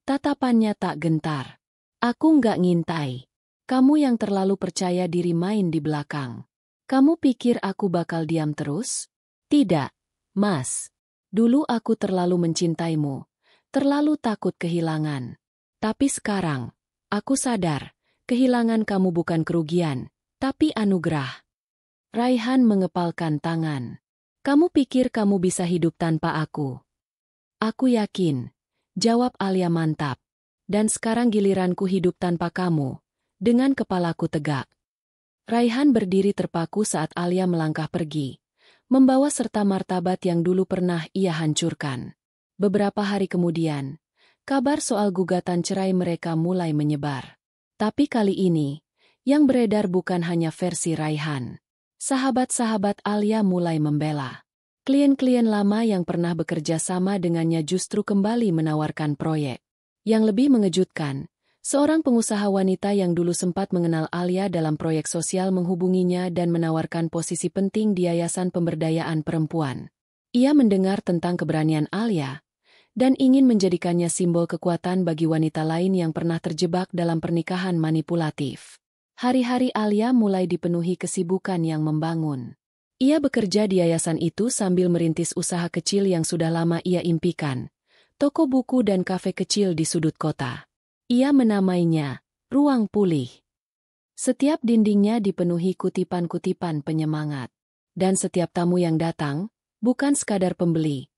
Tatapannya tak gentar. Aku nggak ngintai. Kamu yang terlalu percaya diri main di belakang. Kamu pikir aku bakal diam terus? Tidak. Mas, dulu aku terlalu mencintaimu, terlalu takut kehilangan. Tapi sekarang, aku sadar, kehilangan kamu bukan kerugian, tapi anugerah. Raihan mengepalkan tangan. Kamu pikir kamu bisa hidup tanpa aku? Aku yakin, jawab Alia mantap. Dan sekarang giliranku hidup tanpa kamu, dengan kepalaku tegak. Raihan berdiri terpaku saat Alia melangkah pergi, membawa serta martabat yang dulu pernah ia hancurkan. Beberapa hari kemudian, kabar soal gugatan cerai mereka mulai menyebar. Tapi kali ini, yang beredar bukan hanya versi Raihan. Sahabat-sahabat Alia mulai membela. Klien-klien lama yang pernah bekerja sama dengannya justru kembali menawarkan proyek. Yang lebih mengejutkan, seorang pengusaha wanita yang dulu sempat mengenal Alia dalam proyek sosial menghubunginya dan menawarkan posisi penting di Yayasan Pemberdayaan Perempuan. Ia mendengar tentang keberanian Alia dan ingin menjadikannya simbol kekuatan bagi wanita lain yang pernah terjebak dalam pernikahan manipulatif. Hari-hari Alia mulai dipenuhi kesibukan yang membangun. Ia bekerja di yayasan itu sambil merintis usaha kecil yang sudah lama ia impikan, toko buku dan kafe kecil di sudut kota. Ia menamainya Ruang Pulih. Setiap dindingnya dipenuhi kutipan-kutipan penyemangat. Dan setiap tamu yang datang, bukan sekadar pembeli,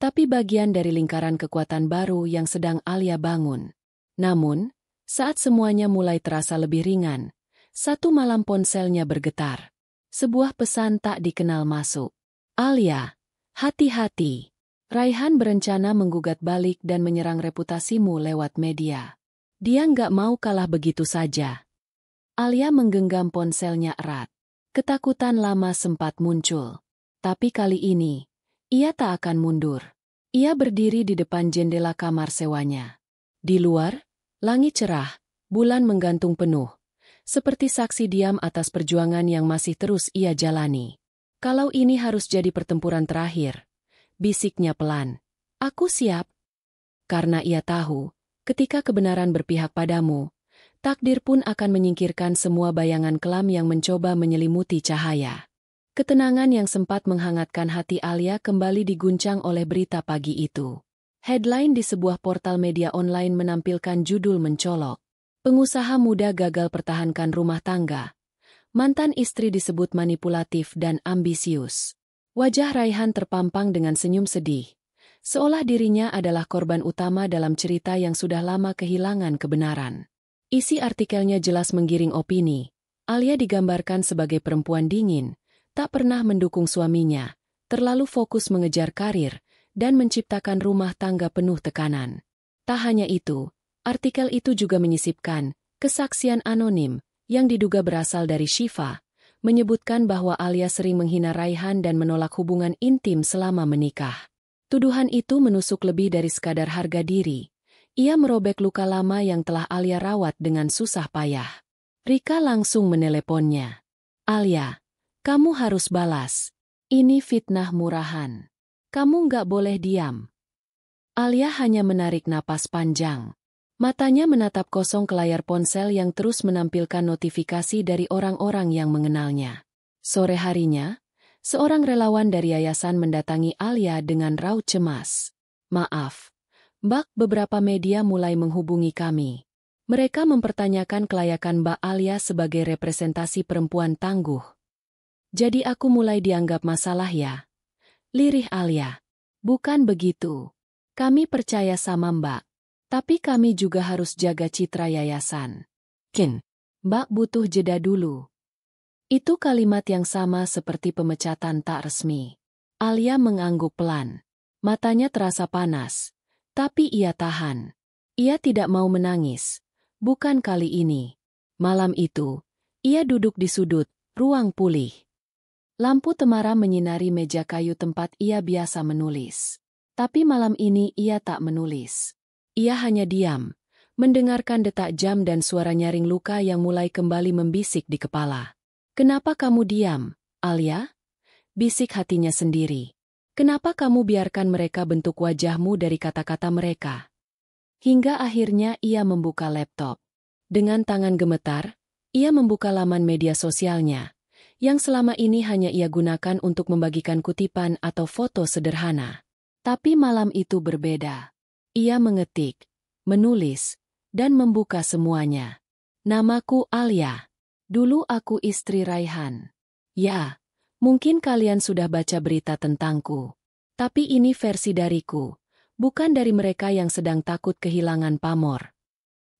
tapi bagian dari lingkaran kekuatan baru yang sedang Alia bangun. Namun, saat semuanya mulai terasa lebih ringan, satu malam ponselnya bergetar. Sebuah pesan tak dikenal masuk. Alia, hati-hati. Raihan berencana menggugat balik dan menyerang reputasimu lewat media. Dia nggak mau kalah begitu saja. Alia menggenggam ponselnya erat. Ketakutan lama sempat muncul. Tapi kali ini, ia tak akan mundur. Ia berdiri di depan jendela kamar sewanya. Di luar, langit cerah, bulan menggantung penuh. Seperti saksi diam atas perjuangan yang masih terus ia jalani. Kalau ini harus jadi pertempuran terakhir, bisiknya pelan. Aku siap. Karena ia tahu, ketika kebenaran berpihak padamu, takdir pun akan menyingkirkan semua bayangan kelam yang mencoba menyelimuti cahaya. Ketenangan yang sempat menghangatkan hati Alia kembali diguncang oleh berita pagi itu. Headline di sebuah portal media online menampilkan judul mencolok. Pengusaha muda gagal pertahankan rumah tangga. Mantan istri disebut manipulatif dan ambisius. Wajah Raihan terpampang dengan senyum sedih. Seolah dirinya adalah korban utama dalam cerita yang sudah lama kehilangan kebenaran. Isi artikelnya jelas menggiring opini. Alia digambarkan sebagai perempuan dingin, tak pernah mendukung suaminya, terlalu fokus mengejar karir, dan menciptakan rumah tangga penuh tekanan. Tak hanya itu, artikel itu juga menyisipkan kesaksian anonim yang diduga berasal dari Syifa, menyebutkan bahwa Alia sering menghina Raihan dan menolak hubungan intim selama menikah. Tuduhan itu menusuk lebih dari sekadar harga diri. Ia merobek luka lama yang telah Alia rawat dengan susah payah. Rika langsung meneleponnya. "Alia, kamu harus balas. Ini fitnah murahan. Kamu nggak boleh diam." Alia hanya menarik napas panjang. Matanya menatap kosong ke layar ponsel yang terus menampilkan notifikasi dari orang-orang yang mengenalnya. Sore harinya, seorang relawan dari yayasan mendatangi Alia dengan raut cemas. "Maaf, Mbak, beberapa media mulai menghubungi kami. Mereka mempertanyakan kelayakan Mbak Alia sebagai representasi perempuan tangguh. Jadi aku mulai dianggap masalah ya?" Lirih Alia. "Bukan begitu. Kami percaya sama Mbak. Tapi kami juga harus jaga citra yayasan. Mbak butuh jeda dulu." Itu kalimat yang sama seperti pemecatan tak resmi. Alia mengangguk pelan. Matanya terasa panas. Tapi ia tahan. Ia tidak mau menangis. Bukan kali ini. Malam itu, ia duduk di sudut, ruang pulih. Lampu temaram menyinari meja kayu tempat ia biasa menulis. Tapi malam ini ia tak menulis. Ia hanya diam, mendengarkan detak jam dan suara nyaring luka yang mulai kembali membisik di kepala. "Kenapa kamu diam, Alia?" bisik hatinya sendiri. "Kenapa kamu biarkan mereka bentuk wajahmu dari kata-kata mereka?" Hingga akhirnya ia membuka laptop. Dengan tangan gemetar, ia membuka laman media sosialnya, yang selama ini hanya ia gunakan untuk membagikan kutipan atau foto sederhana. Tapi malam itu berbeda. Ia mengetik, menulis, dan membuka semuanya. "Namaku Alia. Dulu aku istri Raihan. Ya, mungkin kalian sudah baca berita tentangku. Tapi ini versi dariku, bukan dari mereka yang sedang takut kehilangan pamor."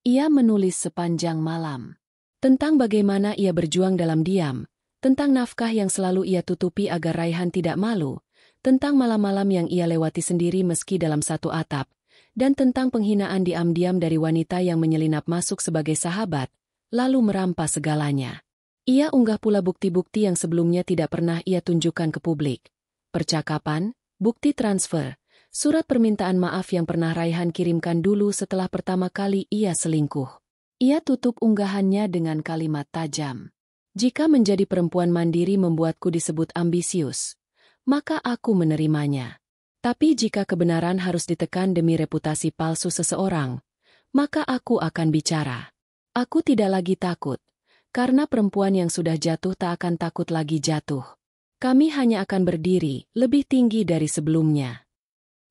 Ia menulis sepanjang malam. Tentang bagaimana ia berjuang dalam diam, tentang nafkah yang selalu ia tutupi agar Raihan tidak malu, tentang malam-malam yang ia lewati sendiri meski dalam satu atap, dan tentang penghinaan diam-diam dari wanita yang menyelinap masuk sebagai sahabat, lalu merampas segalanya. Ia unggah pula bukti-bukti yang sebelumnya tidak pernah ia tunjukkan ke publik. Percakapan, bukti transfer, surat permintaan maaf yang pernah Raihan kirimkan dulu setelah pertama kali ia selingkuh. Ia tutup unggahannya dengan kalimat tajam. "Jika menjadi perempuan mandiri membuatku disebut ambisius, maka aku menerimanya. Tapi jika kebenaran harus ditekan demi reputasi palsu seseorang, maka aku akan bicara. Aku tidak lagi takut, karena perempuan yang sudah jatuh tak akan takut lagi jatuh. Kami hanya akan berdiri lebih tinggi dari sebelumnya."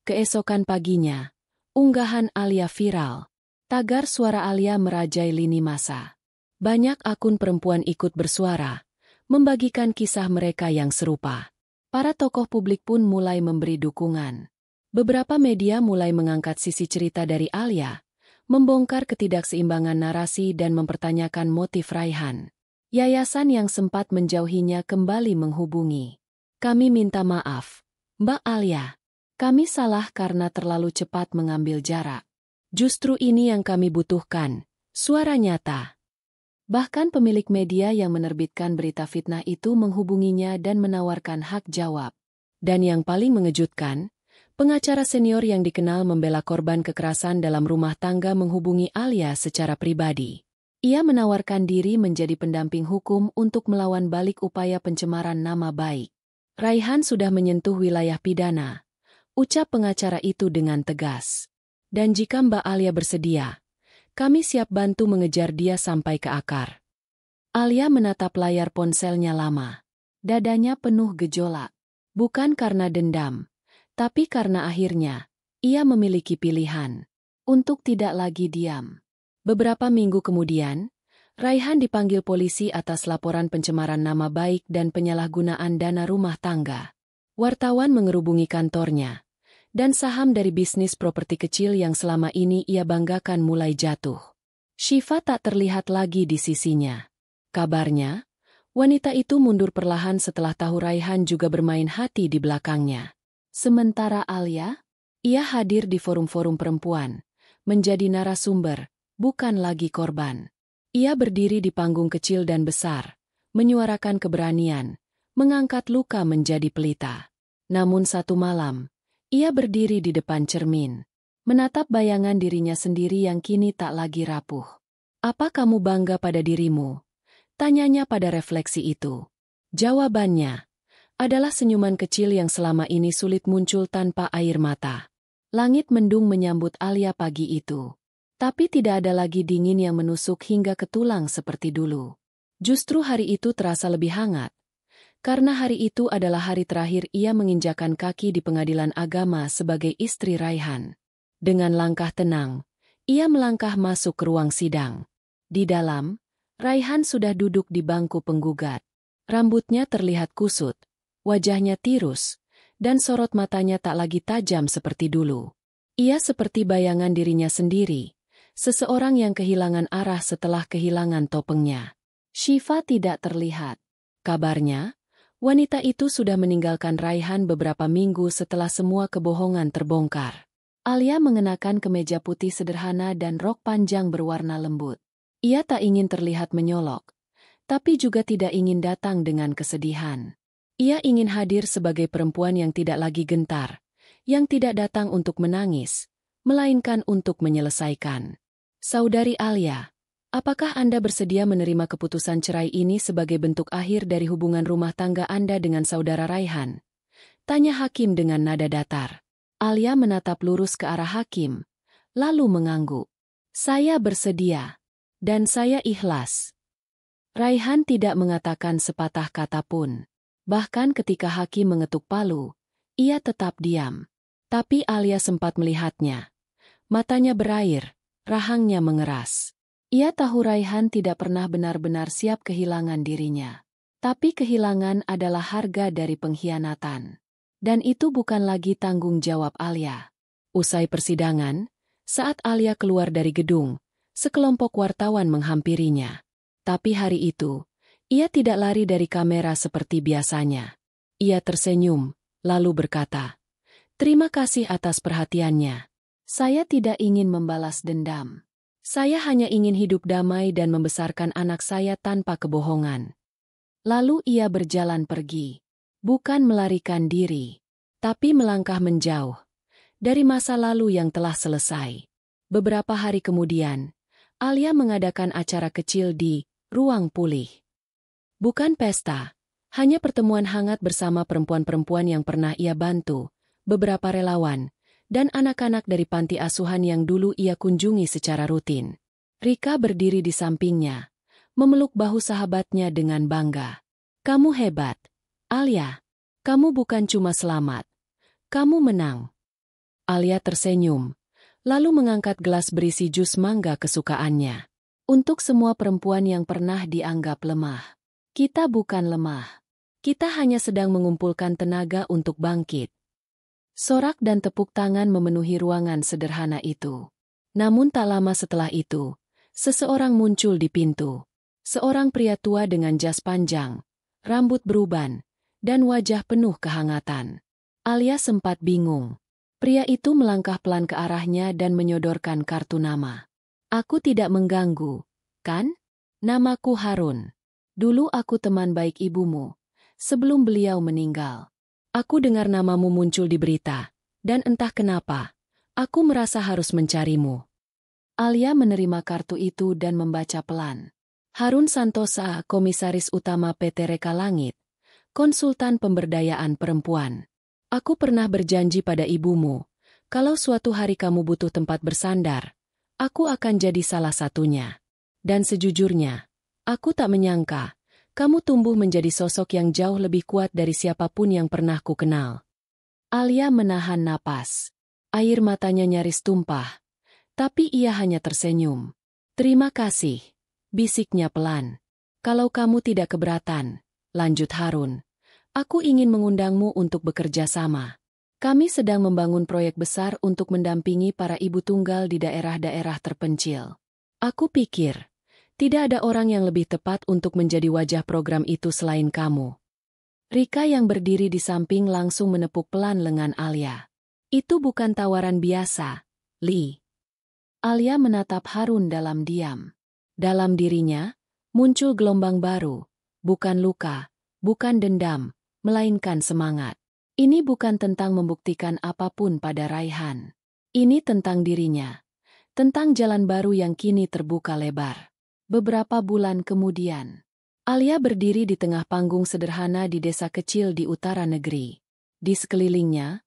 Keesokan paginya, unggahan Alia viral. Tagar suara Alia merajai lini massa. Banyak akun perempuan ikut bersuara, membagikan kisah mereka yang serupa. Para tokoh publik pun mulai memberi dukungan. Beberapa media mulai mengangkat sisi cerita dari Alia, membongkar ketidakseimbangan narasi dan mempertanyakan motif Raihan. Yayasan yang sempat menjauhinya kembali menghubungi. "Kami minta maaf, Mbak Alia. Kami salah karena terlalu cepat mengambil jarak. Justru ini yang kami butuhkan, suara nyata." Bahkan pemilik media yang menerbitkan berita fitnah itu menghubunginya dan menawarkan hak jawab. Dan yang paling mengejutkan, pengacara senior yang dikenal membela korban kekerasan dalam rumah tangga menghubungi Alia secara pribadi. Ia menawarkan diri menjadi pendamping hukum untuk melawan balik upaya pencemaran nama baik. "Raihan sudah menyentuh wilayah pidana," ucap pengacara itu dengan tegas. "Dan jika Mbak Alia bersedia, kami siap bantu mengejar dia sampai ke akar." Alia menatap layar ponselnya lama. Dadanya penuh gejolak. Bukan karena dendam, tapi karena akhirnya, ia memiliki pilihan untuk tidak lagi diam. Beberapa minggu kemudian, Raihan dipanggil polisi atas laporan pencemaran nama baik dan penyalahgunaan dana rumah tangga. Wartawan mengerubungi kantornya, dan saham dari bisnis properti kecil yang selama ini ia banggakan mulai jatuh. Syifa tak terlihat lagi di sisinya. Kabarnya, wanita itu mundur perlahan setelah tahu Raihan juga bermain hati di belakangnya. Sementara Alia, ia hadir di forum-forum perempuan, menjadi narasumber, bukan lagi korban. Ia berdiri di panggung kecil dan besar, menyuarakan keberanian, mengangkat luka menjadi pelita. Namun satu malam, ia berdiri di depan cermin, menatap bayangan dirinya sendiri yang kini tak lagi rapuh. "Apa kamu bangga pada dirimu?" tanyanya pada refleksi itu. Jawabannya adalah senyuman kecil yang selama ini sulit muncul tanpa air mata. Langit mendung menyambut Alia pagi itu. Tapi tidak ada lagi dingin yang menusuk hingga ke tulang seperti dulu. Justru hari itu terasa lebih hangat. Karena hari itu adalah hari terakhir ia menginjakan kaki di pengadilan agama sebagai istri Raihan. Dengan langkah tenang, ia melangkah masuk ke ruang sidang. Di dalam, Raihan sudah duduk di bangku penggugat. Rambutnya terlihat kusut, wajahnya tirus, dan sorot matanya tak lagi tajam seperti dulu. Ia seperti bayangan dirinya sendiri, seseorang yang kehilangan arah setelah kehilangan topengnya. Shiva tidak terlihat. Kabarnya, wanita itu sudah meninggalkan Raihan beberapa minggu setelah semua kebohongan terbongkar. Alia mengenakan kemeja putih sederhana dan rok panjang berwarna lembut. Ia tak ingin terlihat menyolok, tapi juga tidak ingin datang dengan kesedihan. Ia ingin hadir sebagai perempuan yang tidak lagi gentar, yang tidak datang untuk menangis, melainkan untuk menyelesaikan. "Saudari Alia, apakah Anda bersedia menerima keputusan cerai ini sebagai bentuk akhir dari hubungan rumah tangga Anda dengan saudara Raihan?" tanya hakim dengan nada datar. Alia menatap lurus ke arah hakim, lalu mengangguk. "Saya bersedia, dan saya ikhlas." Raihan tidak mengatakan sepatah kata pun. Bahkan ketika hakim mengetuk palu, ia tetap diam. Tapi Alia sempat melihatnya. Matanya berair, rahangnya mengeras. Ia tahu Raihan tidak pernah benar-benar siap kehilangan dirinya. Tapi kehilangan adalah harga dari pengkhianatan. Dan itu bukan lagi tanggung jawab Alia. Usai persidangan, saat Alia keluar dari gedung, sekelompok wartawan menghampirinya. Tapi hari itu, ia tidak lari dari kamera seperti biasanya. Ia tersenyum, lalu berkata, "Terima kasih atas perhatiannya. Saya tidak ingin membalas dendam. Saya hanya ingin hidup damai dan membesarkan anak saya tanpa kebohongan." Lalu ia berjalan pergi. Bukan melarikan diri, tapi melangkah menjauh dari masa lalu yang telah selesai. Beberapa hari kemudian, Alia mengadakan acara kecil di ruang pulih. Bukan pesta, hanya pertemuan hangat bersama perempuan-perempuan yang pernah ia bantu, beberapa relawan, dan anak-anak dari panti asuhan yang dulu ia kunjungi secara rutin. Rika berdiri di sampingnya, memeluk bahu sahabatnya dengan bangga. "Kamu hebat, Alia. Kamu bukan cuma selamat, kamu menang." Alia tersenyum, lalu mengangkat gelas berisi jus mangga kesukaannya. "Untuk semua perempuan yang pernah dianggap lemah, kita bukan lemah. Kita hanya sedang mengumpulkan tenaga untuk bangkit." Sorak dan tepuk tangan memenuhi ruangan sederhana itu. Namun tak lama setelah itu, seseorang muncul di pintu. Seorang pria tua dengan jas panjang, rambut beruban, dan wajah penuh kehangatan. Alia sempat bingung. Pria itu melangkah pelan ke arahnya dan menyodorkan kartu nama. "Aku tidak mengganggu, kan? Namaku Harun. Dulu aku teman baik ibumu, sebelum beliau meninggal. Aku dengar namamu muncul di berita, dan entah kenapa, aku merasa harus mencarimu." Alia menerima kartu itu dan membaca pelan. Harun Santosa, Komisaris Utama PT Reka Langit, konsultan pemberdayaan perempuan. "Aku pernah berjanji pada ibumu, kalau suatu hari kamu butuh tempat bersandar, aku akan jadi salah satunya. Dan sejujurnya, aku tak menyangka, kamu tumbuh menjadi sosok yang jauh lebih kuat dari siapapun yang pernah ku kenal." Alia menahan napas. Air matanya nyaris tumpah. Tapi ia hanya tersenyum. "Terima kasih," bisiknya pelan. "Kalau kamu tidak keberatan," lanjut Harun, "aku ingin mengundangmu untuk bekerja sama. Kami sedang membangun proyek besar untuk mendampingi para ibu tunggal di daerah-daerah terpencil. Aku pikir, tidak ada orang yang lebih tepat untuk menjadi wajah program itu selain kamu." Rika yang berdiri di samping langsung menepuk pelan lengan Alia. Itu bukan tawaran biasa, Lee. Alia menatap Harun dalam diam. Dalam dirinya, muncul gelombang baru. Bukan luka, bukan dendam, melainkan semangat. Ini bukan tentang membuktikan apapun pada Raihan. Ini tentang dirinya. Tentang jalan baru yang kini terbuka lebar. Beberapa bulan kemudian, Alia berdiri di tengah panggung sederhana di desa kecil di utara negeri. Di sekelilingnya,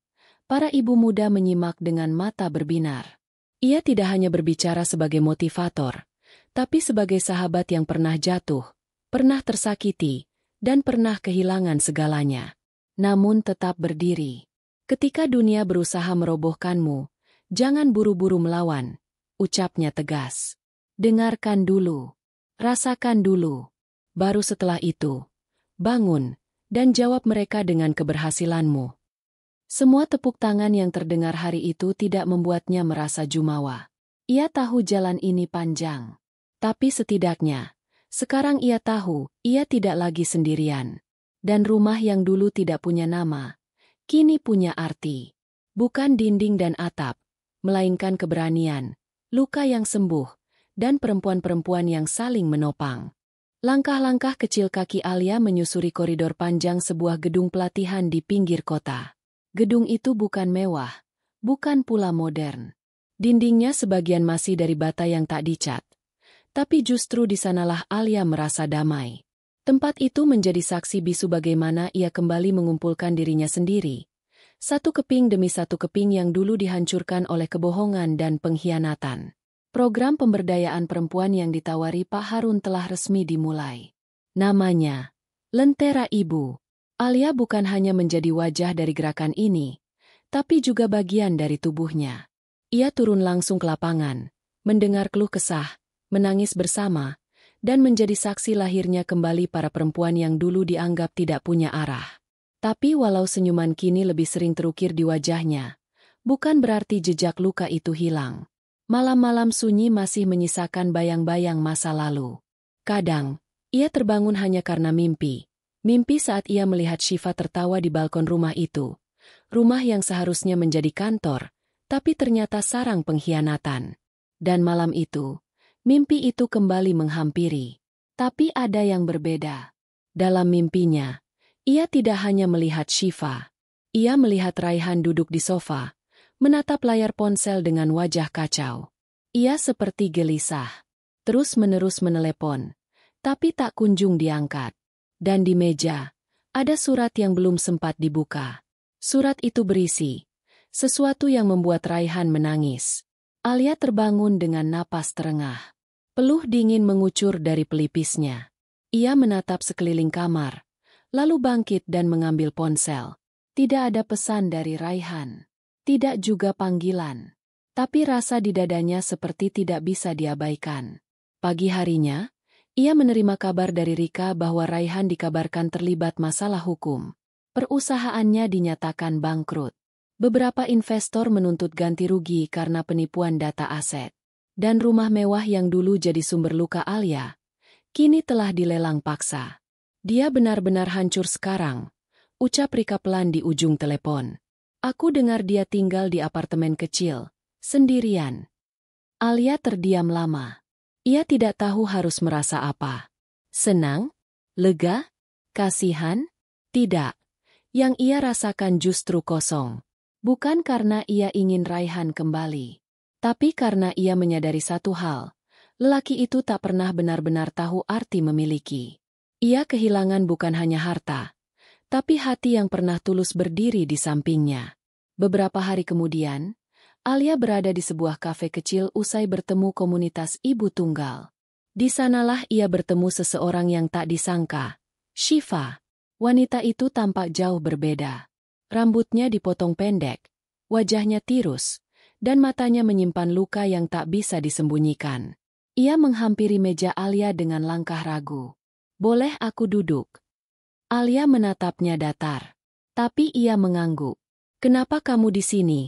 para ibu muda menyimak dengan mata berbinar. Ia tidak hanya berbicara sebagai motivator, tapi sebagai sahabat yang pernah jatuh, pernah tersakiti, dan pernah kehilangan segalanya. Namun tetap berdiri. Ketika dunia berusaha merobohkanmu, jangan buru-buru melawan, ucapnya tegas. Dengarkan dulu, rasakan dulu. Baru setelah itu, bangun, dan jawab mereka dengan keberhasilanmu. Semua tepuk tangan yang terdengar hari itu tidak membuatnya merasa jumawa. Ia tahu jalan ini panjang. Tapi setidaknya, sekarang ia tahu, ia tidak lagi sendirian. Dan rumah yang dulu tidak punya nama, kini punya arti. Bukan dinding dan atap, melainkan keberanian, luka yang sembuh, dan perempuan-perempuan yang saling menopang. Langkah-langkah kecil kaki Alia menyusuri koridor panjang sebuah gedung pelatihan di pinggir kota. Gedung itu bukan mewah, bukan pula modern. Dindingnya sebagian masih dari bata yang tak dicat. Tapi justru di sanalah Alia merasa damai. Tempat itu menjadi saksi bisu bagaimana ia kembali mengumpulkan dirinya sendiri. Satu keping demi satu keping yang dulu dihancurkan oleh kebohongan dan pengkhianatan. Program pemberdayaan perempuan yang ditawari Pak Harun telah resmi dimulai. Namanya, Lentera Ibu. Alia bukan hanya menjadi wajah dari gerakan ini, tapi juga bagian dari tubuhnya. Ia turun langsung ke lapangan, mendengar keluh kesah, menangis bersama, dan menjadi saksi lahirnya kembali para perempuan yang dulu dianggap tidak punya arah. Tapi walau senyuman kini lebih sering terukir di wajahnya, bukan berarti jejak luka itu hilang. Malam-malam sunyi masih menyisakan bayang-bayang masa lalu. Kadang, ia terbangun hanya karena mimpi. Mimpi saat ia melihat Syifa tertawa di balkon rumah itu. Rumah yang seharusnya menjadi kantor, tapi ternyata sarang pengkhianatan. Dan malam itu, mimpi itu kembali menghampiri. Tapi ada yang berbeda. Dalam mimpinya, ia tidak hanya melihat Syifa. Ia melihat Raihan duduk di sofa, menatap layar ponsel dengan wajah kacau. Ia seperti gelisah. Terus-menerus menelepon, tapi tak kunjung diangkat. Dan di meja, ada surat yang belum sempat dibuka. Surat itu berisi sesuatu yang membuat Raihan menangis. Alia terbangun dengan napas terengah. Peluh dingin mengucur dari pelipisnya. Ia menatap sekeliling kamar, lalu bangkit dan mengambil ponsel. Tidak ada pesan dari Raihan. Tidak juga panggilan. Tapi rasa di dadanya seperti tidak bisa diabaikan. Pagi harinya, ia menerima kabar dari Rika bahwa Raihan dikabarkan terlibat masalah hukum. Perusahaannya dinyatakan bangkrut. Beberapa investor menuntut ganti rugi karena penipuan data aset. Dan rumah mewah yang dulu jadi sumber luka Alia, kini telah dilelang paksa. Dia benar-benar hancur sekarang, ucap Rika pelan di ujung telepon. Aku dengar dia tinggal di apartemen kecil, sendirian. Alia terdiam lama. Ia tidak tahu harus merasa apa. Senang? Lega? Kasihan? Tidak. Yang ia rasakan justru kosong. Bukan karena ia ingin Raihan kembali. Tapi karena ia menyadari satu hal. Lelaki itu tak pernah benar-benar tahu arti memiliki. Ia kehilangan bukan hanya harta, tapi hati yang pernah tulus berdiri di sampingnya. Beberapa hari kemudian, Alia berada di sebuah kafe kecil usai bertemu komunitas ibu tunggal. Di sanalah ia bertemu seseorang yang tak disangka, Syifa. Wanita itu tampak jauh berbeda. Rambutnya dipotong pendek, wajahnya tirus, dan matanya menyimpan luka yang tak bisa disembunyikan. Ia menghampiri meja Alia dengan langkah ragu. Boleh aku duduk? Alia menatapnya datar. Tapi ia mengangguk. Kenapa kamu di sini?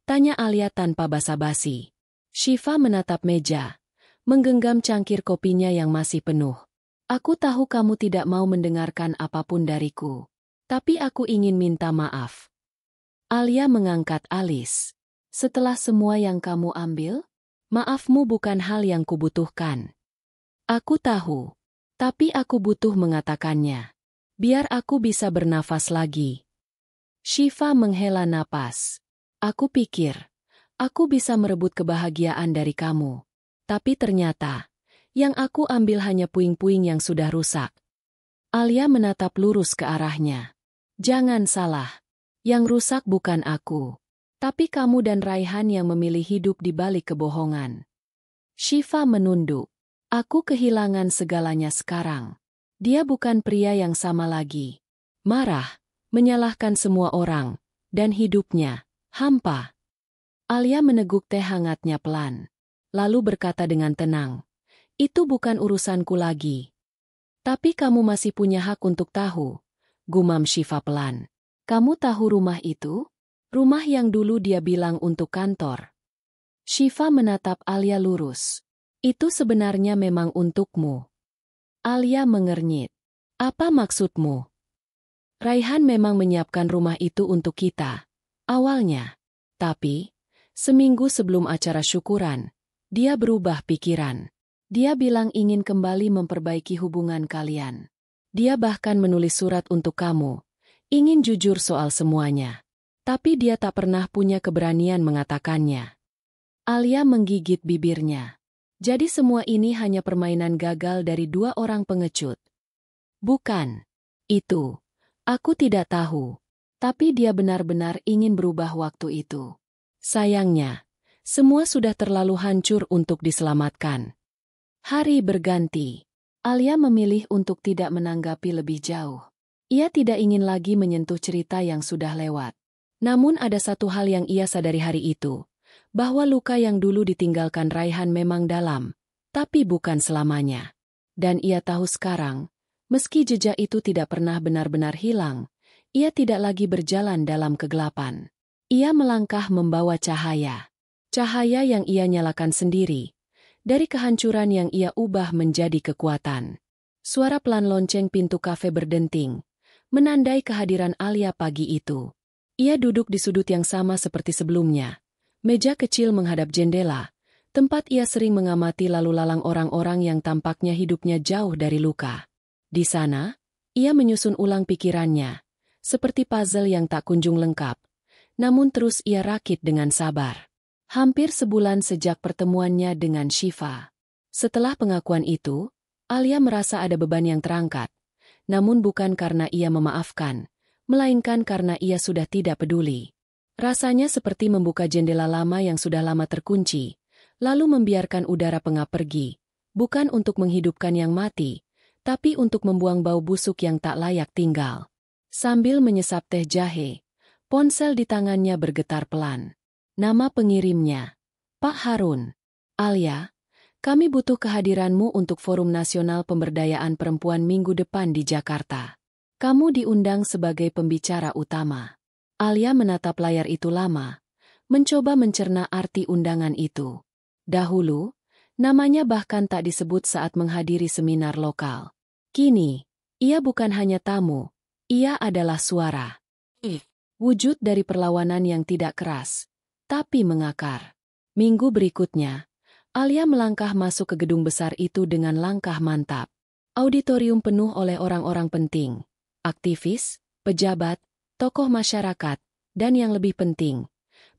Tanya Alia tanpa basa-basi. Syifa menatap meja, menggenggam cangkir kopinya yang masih penuh. Aku tahu kamu tidak mau mendengarkan apapun dariku. Tapi aku ingin minta maaf. Alia mengangkat alis. Setelah semua yang kamu ambil, maafmu bukan hal yang kubutuhkan. Aku tahu. Tapi aku butuh mengatakannya. Biar aku bisa bernafas lagi. Syifa menghela napas. Aku pikir, aku bisa merebut kebahagiaan dari kamu. Tapi ternyata, yang aku ambil hanya puing-puing yang sudah rusak. Alia menatap lurus ke arahnya. Jangan salah. Yang rusak bukan aku. Tapi kamu dan Raihan yang memilih hidup di balik kebohongan. Syifa menunduk. Aku kehilangan segalanya sekarang. Dia bukan pria yang sama lagi. Marah, menyalahkan semua orang, dan hidupnya hampa. Alia meneguk teh hangatnya pelan. Lalu berkata dengan tenang, itu bukan urusanku lagi. Tapi kamu masih punya hak untuk tahu, gumam Syifa pelan. Kamu tahu rumah itu? Rumah yang dulu dia bilang untuk kantor. Syifa menatap Alia lurus. Itu sebenarnya memang untukmu. Alia mengernyit. Apa maksudmu? Raihan memang menyiapkan rumah itu untuk kita. Awalnya. Tapi, seminggu sebelum acara syukuran, dia berubah pikiran. Dia bilang ingin kembali memperbaiki hubungan kalian. Dia bahkan menulis surat untuk kamu. Ingin jujur soal semuanya. Tapi dia tak pernah punya keberanian mengatakannya. Alia menggigit bibirnya. Jadi semua ini hanya permainan gagal dari dua orang pengecut. Bukan. Itu. Aku tidak tahu. Tapi dia benar-benar ingin berubah waktu itu. Sayangnya, semua sudah terlalu hancur untuk diselamatkan. Hari berganti. Alia memilih untuk tidak menanggapi lebih jauh. Ia tidak ingin lagi menyentuh cerita yang sudah lewat. Namun ada satu hal yang ia sadari hari itu, bahwa luka yang dulu ditinggalkan Raihan memang dalam, tapi bukan selamanya. Dan ia tahu sekarang, meski jejak itu tidak pernah benar-benar hilang, ia tidak lagi berjalan dalam kegelapan. Ia melangkah membawa cahaya. Cahaya yang ia nyalakan sendiri, dari kehancuran yang ia ubah menjadi kekuatan. Suara pelan lonceng pintu kafe berdenting, menandai kehadiran Alia pagi itu. Ia duduk di sudut yang sama seperti sebelumnya. Meja kecil menghadap jendela, tempat ia sering mengamati lalu lalang orang-orang yang tampaknya hidupnya jauh dari luka. Di sana, ia menyusun ulang pikirannya, seperti puzzle yang tak kunjung lengkap. Namun terus ia rakit dengan sabar. Hampir sebulan sejak pertemuannya dengan Syifa. Setelah pengakuan itu, Alia merasa ada beban yang terangkat. Namun bukan karena ia memaafkan, melainkan karena ia sudah tidak peduli. Rasanya seperti membuka jendela lama yang sudah lama terkunci, lalu membiarkan udara pengap pergi, bukan untuk menghidupkan yang mati, tapi untuk membuang bau busuk yang tak layak tinggal. Sambil menyesap teh jahe, ponsel di tangannya bergetar pelan. Nama pengirimnya, Pak Harun. Alia, kami butuh kehadiranmu untuk Forum Nasional Pemberdayaan Perempuan minggu depan di Jakarta. Kamu diundang sebagai pembicara utama. Alia menatap layar itu lama, mencoba mencerna arti undangan itu. Dahulu, namanya bahkan tak disebut saat menghadiri seminar lokal. Kini, ia bukan hanya tamu, ia adalah suara. Wujud dari perlawanan yang tidak keras, tapi mengakar. Minggu berikutnya, Alia melangkah masuk ke gedung besar itu dengan langkah mantap. Auditorium penuh oleh orang-orang penting. Aktivis, pejabat, tokoh masyarakat, dan yang lebih penting,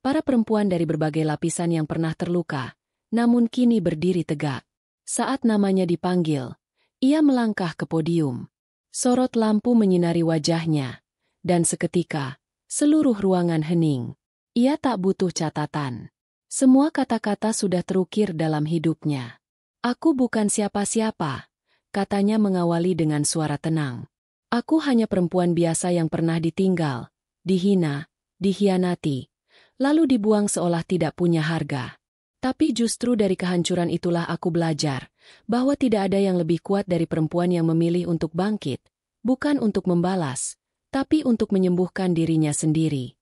para perempuan dari berbagai lapisan yang pernah terluka, namun kini berdiri tegak. Saat namanya dipanggil, ia melangkah ke podium. Sorot lampu menyinari wajahnya, dan seketika, seluruh ruangan hening. Ia tak butuh catatan. Semua kata-kata sudah terukir dalam hidupnya. Aku bukan siapa-siapa, katanya mengawali dengan suara tenang. Aku hanya perempuan biasa yang pernah ditinggal, dihina, dikhianati, lalu dibuang seolah tidak punya harga. Tapi justru dari kehancuran itulah aku belajar, bahwa tidak ada yang lebih kuat dari perempuan yang memilih untuk bangkit, bukan untuk membalas, tapi untuk menyembuhkan dirinya sendiri.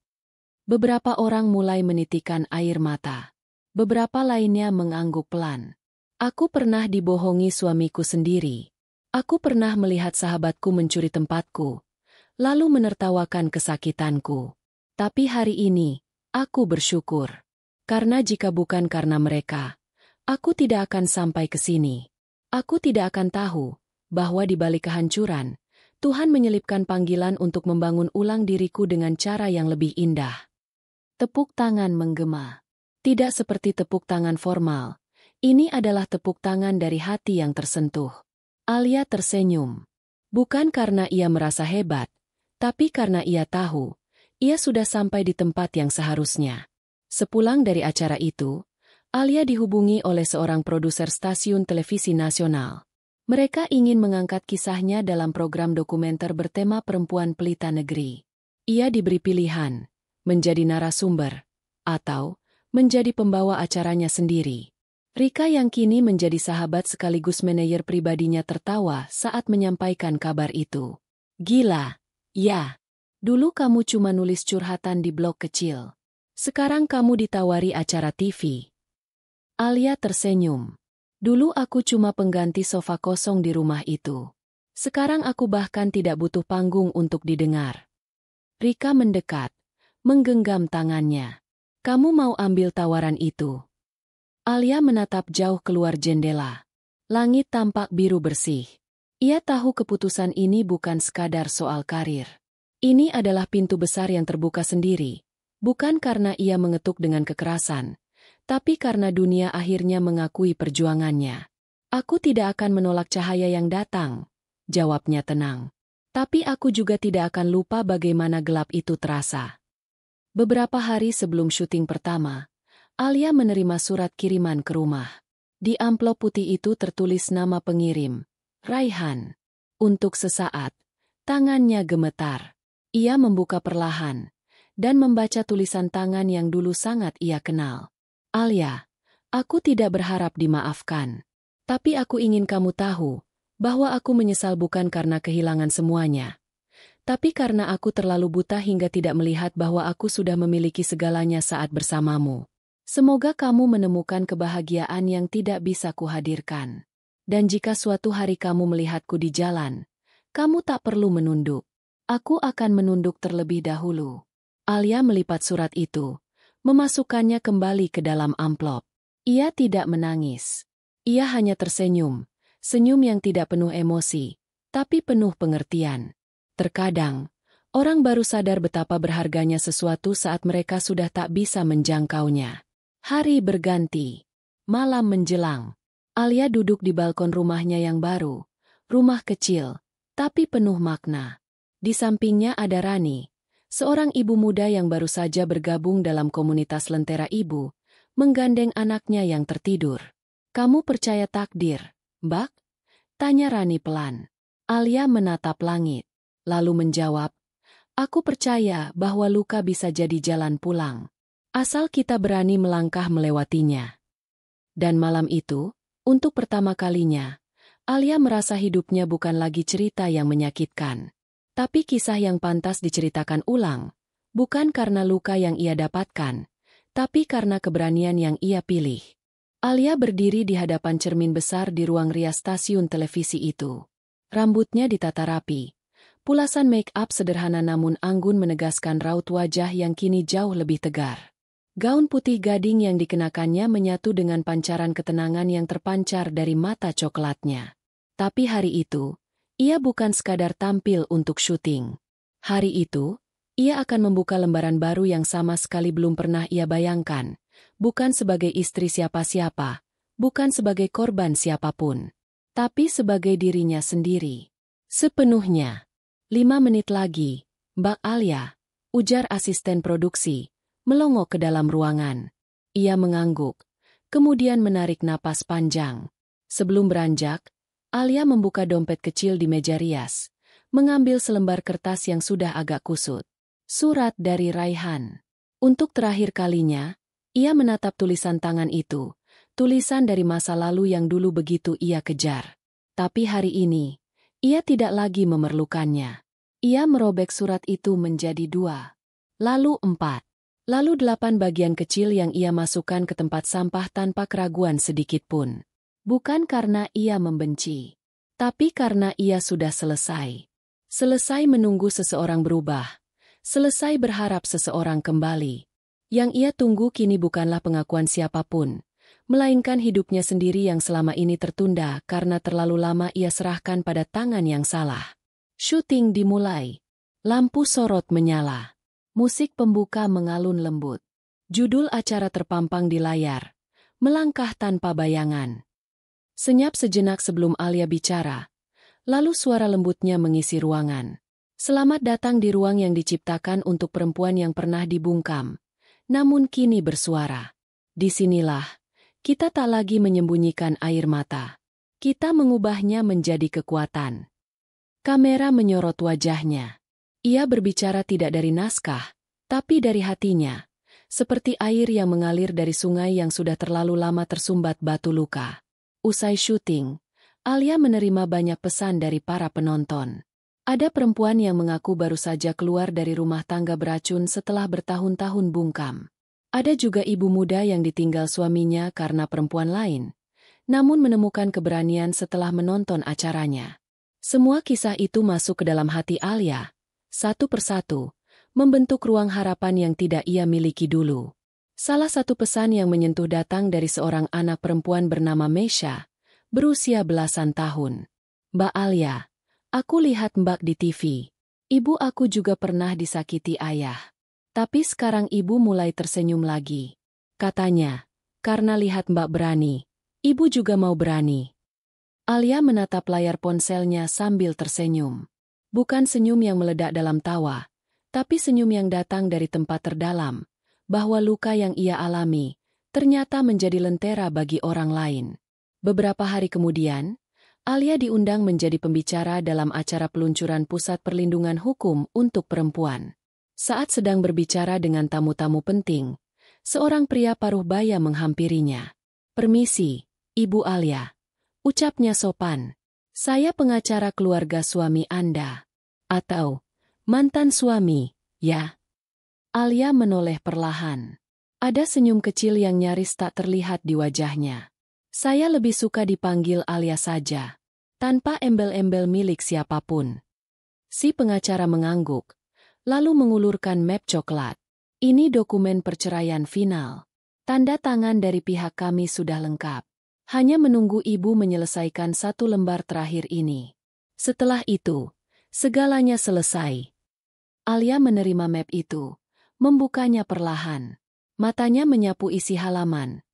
Beberapa orang mulai menitikkan air mata. Beberapa lainnya mengangguk pelan. Aku pernah dibohongi suamiku sendiri. Aku pernah melihat sahabatku mencuri tempatku, lalu menertawakan kesakitanku. Tapi hari ini, aku bersyukur. Karena jika bukan karena mereka, aku tidak akan sampai ke sini. Aku tidak akan tahu bahwa di balik kehancuran, Tuhan menyelipkan panggilan untuk membangun ulang diriku dengan cara yang lebih indah. Tepuk tangan menggema. Tidak seperti tepuk tangan formal. Ini adalah tepuk tangan dari hati yang tersentuh. Alia tersenyum. Bukan karena ia merasa hebat, tapi karena ia tahu, ia sudah sampai di tempat yang seharusnya. Sepulang dari acara itu, Alia dihubungi oleh seorang produser stasiun televisi nasional. Mereka ingin mengangkat kisahnya dalam program dokumenter bertema perempuan pelita negeri. Ia diberi pilihan, menjadi narasumber, atau menjadi pembawa acaranya sendiri. Rika yang kini menjadi sahabat sekaligus manajer pribadinya tertawa saat menyampaikan kabar itu. Gila, ya. Dulu kamu cuma nulis curhatan di blog kecil. Sekarang kamu ditawari acara TV. Alia tersenyum. Dulu aku cuma pengganti sofa kosong di rumah itu. Sekarang aku bahkan tidak butuh panggung untuk didengar. Rika mendekat, menggenggam tangannya. Kamu mau ambil tawaran itu? Alia menatap jauh keluar jendela. Langit tampak biru bersih. Ia tahu keputusan ini bukan sekadar soal karir. Ini adalah pintu besar yang terbuka sendiri, bukan karena ia mengetuk dengan kekerasan, tapi karena dunia akhirnya mengakui perjuangannya. Aku tidak akan menolak cahaya yang datang, jawabnya tenang. Tapi aku juga tidak akan lupa bagaimana gelap itu terasa. Beberapa hari sebelum syuting pertama, Alia menerima surat kiriman ke rumah. Di amplop putih itu tertulis nama pengirim, Raihan. Untuk sesaat, tangannya gemetar. Ia membuka perlahan, dan membaca tulisan tangan yang dulu sangat ia kenal. Alia, aku tidak berharap dimaafkan. Tapi aku ingin kamu tahu, bahwa aku menyesal bukan karena kehilangan semuanya. Tapi karena aku terlalu buta hingga tidak melihat bahwa aku sudah memiliki segalanya saat bersamamu. Semoga kamu menemukan kebahagiaan yang tidak bisa kuhadirkan. Dan jika suatu hari kamu melihatku di jalan, kamu tak perlu menunduk. Aku akan menunduk terlebih dahulu. Alia melipat surat itu, memasukkannya kembali ke dalam amplop. Ia tidak menangis. Ia hanya tersenyum, senyum yang tidak penuh emosi, tapi penuh pengertian. Terkadang, orang baru sadar betapa berharganya sesuatu saat mereka sudah tak bisa menjangkaunya. Hari berganti. Malam menjelang. Alia duduk di balkon rumahnya yang baru. Rumah kecil, tapi penuh makna. Di sampingnya ada Rani, seorang ibu muda yang baru saja bergabung dalam komunitas Lentera Ibu, menggandeng anaknya yang tertidur. Kamu percaya takdir, Mbak? Tanya Rani pelan. Alia menatap langit. Lalu menjawab, aku percaya bahwa luka bisa jadi jalan pulang. Asal kita berani melangkah melewatinya. Dan malam itu, untuk pertama kalinya, Alia merasa hidupnya bukan lagi cerita yang menyakitkan. Tapi kisah yang pantas diceritakan ulang, bukan karena luka yang ia dapatkan, tapi karena keberanian yang ia pilih. Alia berdiri di hadapan cermin besar di ruang rias stasiun televisi itu. Rambutnya ditata rapi. Pulasan make-up sederhana namun anggun menegaskan raut wajah yang kini jauh lebih tegar. Gaun putih gading yang dikenakannya menyatu dengan pancaran ketenangan yang terpancar dari mata coklatnya. Tapi hari itu, ia bukan sekadar tampil untuk syuting. Hari itu, ia akan membuka lembaran baru yang sama sekali belum pernah ia bayangkan. Bukan sebagai istri siapa-siapa, bukan sebagai korban siapapun, tapi sebagai dirinya sendiri. Sepenuhnya. 5 menit lagi, Mbak Alia, ujar asisten produksi, melongo ke dalam ruangan. Ia mengangguk, kemudian menarik napas panjang. Sebelum beranjak, Alia membuka dompet kecil di meja rias, mengambil selembar kertas yang sudah agak kusut. Surat dari Raihan. Untuk terakhir kalinya, ia menatap tulisan tangan itu, tulisan dari masa lalu yang dulu begitu ia kejar. Tapi hari ini, ia tidak lagi memerlukannya. Ia merobek surat itu menjadi 2, lalu 4, lalu 8 bagian kecil yang ia masukkan ke tempat sampah tanpa keraguan sedikit pun. Bukan karena ia membenci, tapi karena ia sudah selesai. Selesai menunggu seseorang berubah. Selesai berharap seseorang kembali. Yang ia tunggu kini bukanlah pengakuan siapapun, melainkan hidupnya sendiri yang selama ini tertunda karena terlalu lama ia serahkan pada tangan yang salah. Syuting dimulai. Lampu sorot menyala. Musik pembuka mengalun lembut. Judul acara terpampang di layar. Melangkah tanpa bayangan. Senyap sejenak sebelum Alia bicara. Lalu suara lembutnya mengisi ruangan. Selamat datang di ruang yang diciptakan untuk perempuan yang pernah dibungkam, namun kini bersuara. Disinilah, kita tak lagi menyembunyikan air mata. Kita mengubahnya menjadi kekuatan. Kamera menyorot wajahnya. Ia berbicara tidak dari naskah, tapi dari hatinya. Seperti air yang mengalir dari sungai yang sudah terlalu lama tersumbat batu luka. Usai syuting, Alia menerima banyak pesan dari para penonton. Ada perempuan yang mengaku baru saja keluar dari rumah tangga beracun setelah bertahun-tahun bungkam. Ada juga ibu muda yang ditinggal suaminya karena perempuan lain, namun menemukan keberanian setelah menonton acaranya. Semua kisah itu masuk ke dalam hati Alia, satu persatu, membentuk ruang harapan yang tidak ia miliki dulu. Salah satu pesan yang menyentuh datang dari seorang anak perempuan bernama Meisha, berusia belasan tahun. Mbak Alia, aku lihat Mbak di TV. Ibu aku juga pernah disakiti ayah. Tapi sekarang ibu mulai tersenyum lagi. Katanya, karena lihat Mbak berani, ibu juga mau berani. Alia menatap layar ponselnya sambil tersenyum. Bukan senyum yang meledak dalam tawa, tapi senyum yang datang dari tempat terdalam, bahwa luka yang ia alami ternyata menjadi lentera bagi orang lain. Beberapa hari kemudian, Alia diundang menjadi pembicara dalam acara peluncuran Pusat Perlindungan Hukum untuk Perempuan. Saat sedang berbicara dengan tamu-tamu penting, seorang pria paruh baya menghampirinya. "Permisi, Ibu Alia," ucapnya sopan. "Saya pengacara keluarga suami Anda." "Atau mantan suami, ya?" Alia menoleh perlahan. Ada senyum kecil yang nyaris tak terlihat di wajahnya. "Saya lebih suka dipanggil Alia saja, tanpa embel-embel milik siapapun." Si pengacara mengangguk, lalu mengulurkan map coklat. "Ini dokumen perceraian final. Tanda tangan dari pihak kami sudah lengkap. Hanya menunggu ibu menyelesaikan satu lembar terakhir ini. Setelah itu, segalanya selesai." Alia menerima map itu, membukanya perlahan. Matanya menyapu isi halaman,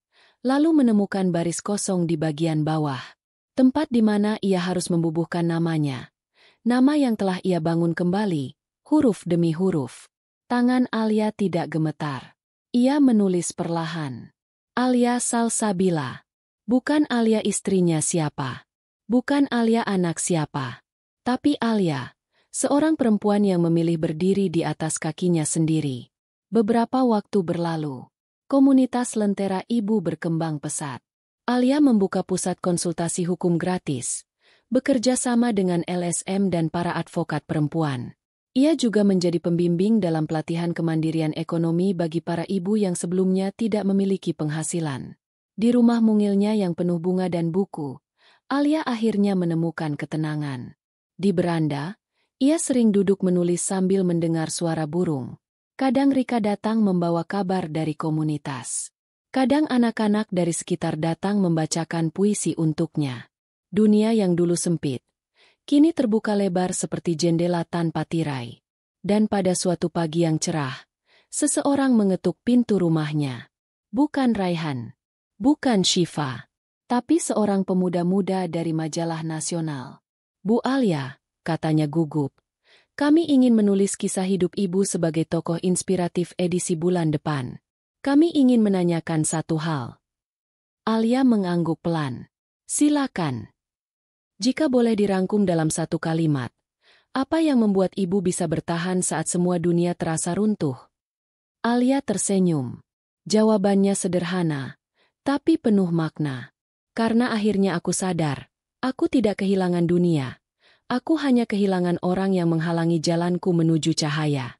lalu menemukan baris kosong di bagian bawah. Tempat di mana ia harus membubuhkan namanya. Nama yang telah ia bangun kembali, huruf demi huruf. Tangan Alia tidak gemetar. Ia menulis perlahan. Alia Salsabila. Bukan Alia istrinya siapa. Bukan Alia anak siapa. Tapi Alia, seorang perempuan yang memilih berdiri di atas kakinya sendiri. Beberapa waktu berlalu, komunitas Lentera Ibu berkembang pesat. Alia membuka pusat konsultasi hukum gratis, bekerja sama dengan LSM dan para advokat perempuan. Ia juga menjadi pembimbing dalam pelatihan kemandirian ekonomi bagi para ibu yang sebelumnya tidak memiliki penghasilan. Di rumah mungilnya yang penuh bunga dan buku, Alia akhirnya menemukan ketenangan. Di beranda, ia sering duduk menulis sambil mendengar suara burung. Kadang Rika datang membawa kabar dari komunitas. Kadang anak-anak dari sekitar datang membacakan puisi untuknya. Dunia yang dulu sempit, kini terbuka lebar seperti jendela tanpa tirai. Dan pada suatu pagi yang cerah, seseorang mengetuk pintu rumahnya. Bukan Raihan, bukan Syifa, tapi seorang pemuda muda dari majalah nasional. "Bu Alia," katanya gugup, "kami ingin menulis kisah hidup ibu sebagai tokoh inspiratif edisi bulan depan. Kami ingin menanyakan satu hal." Alia mengangguk pelan. "Silakan." "Jika boleh dirangkum dalam satu kalimat, apa yang membuat ibu bisa bertahan saat semua dunia terasa runtuh?" Alia tersenyum. Jawabannya sederhana, tapi penuh makna. "Karena akhirnya aku sadar, aku tidak kehilangan dunia. Aku hanya kehilangan orang yang menghalangi jalanku menuju cahaya."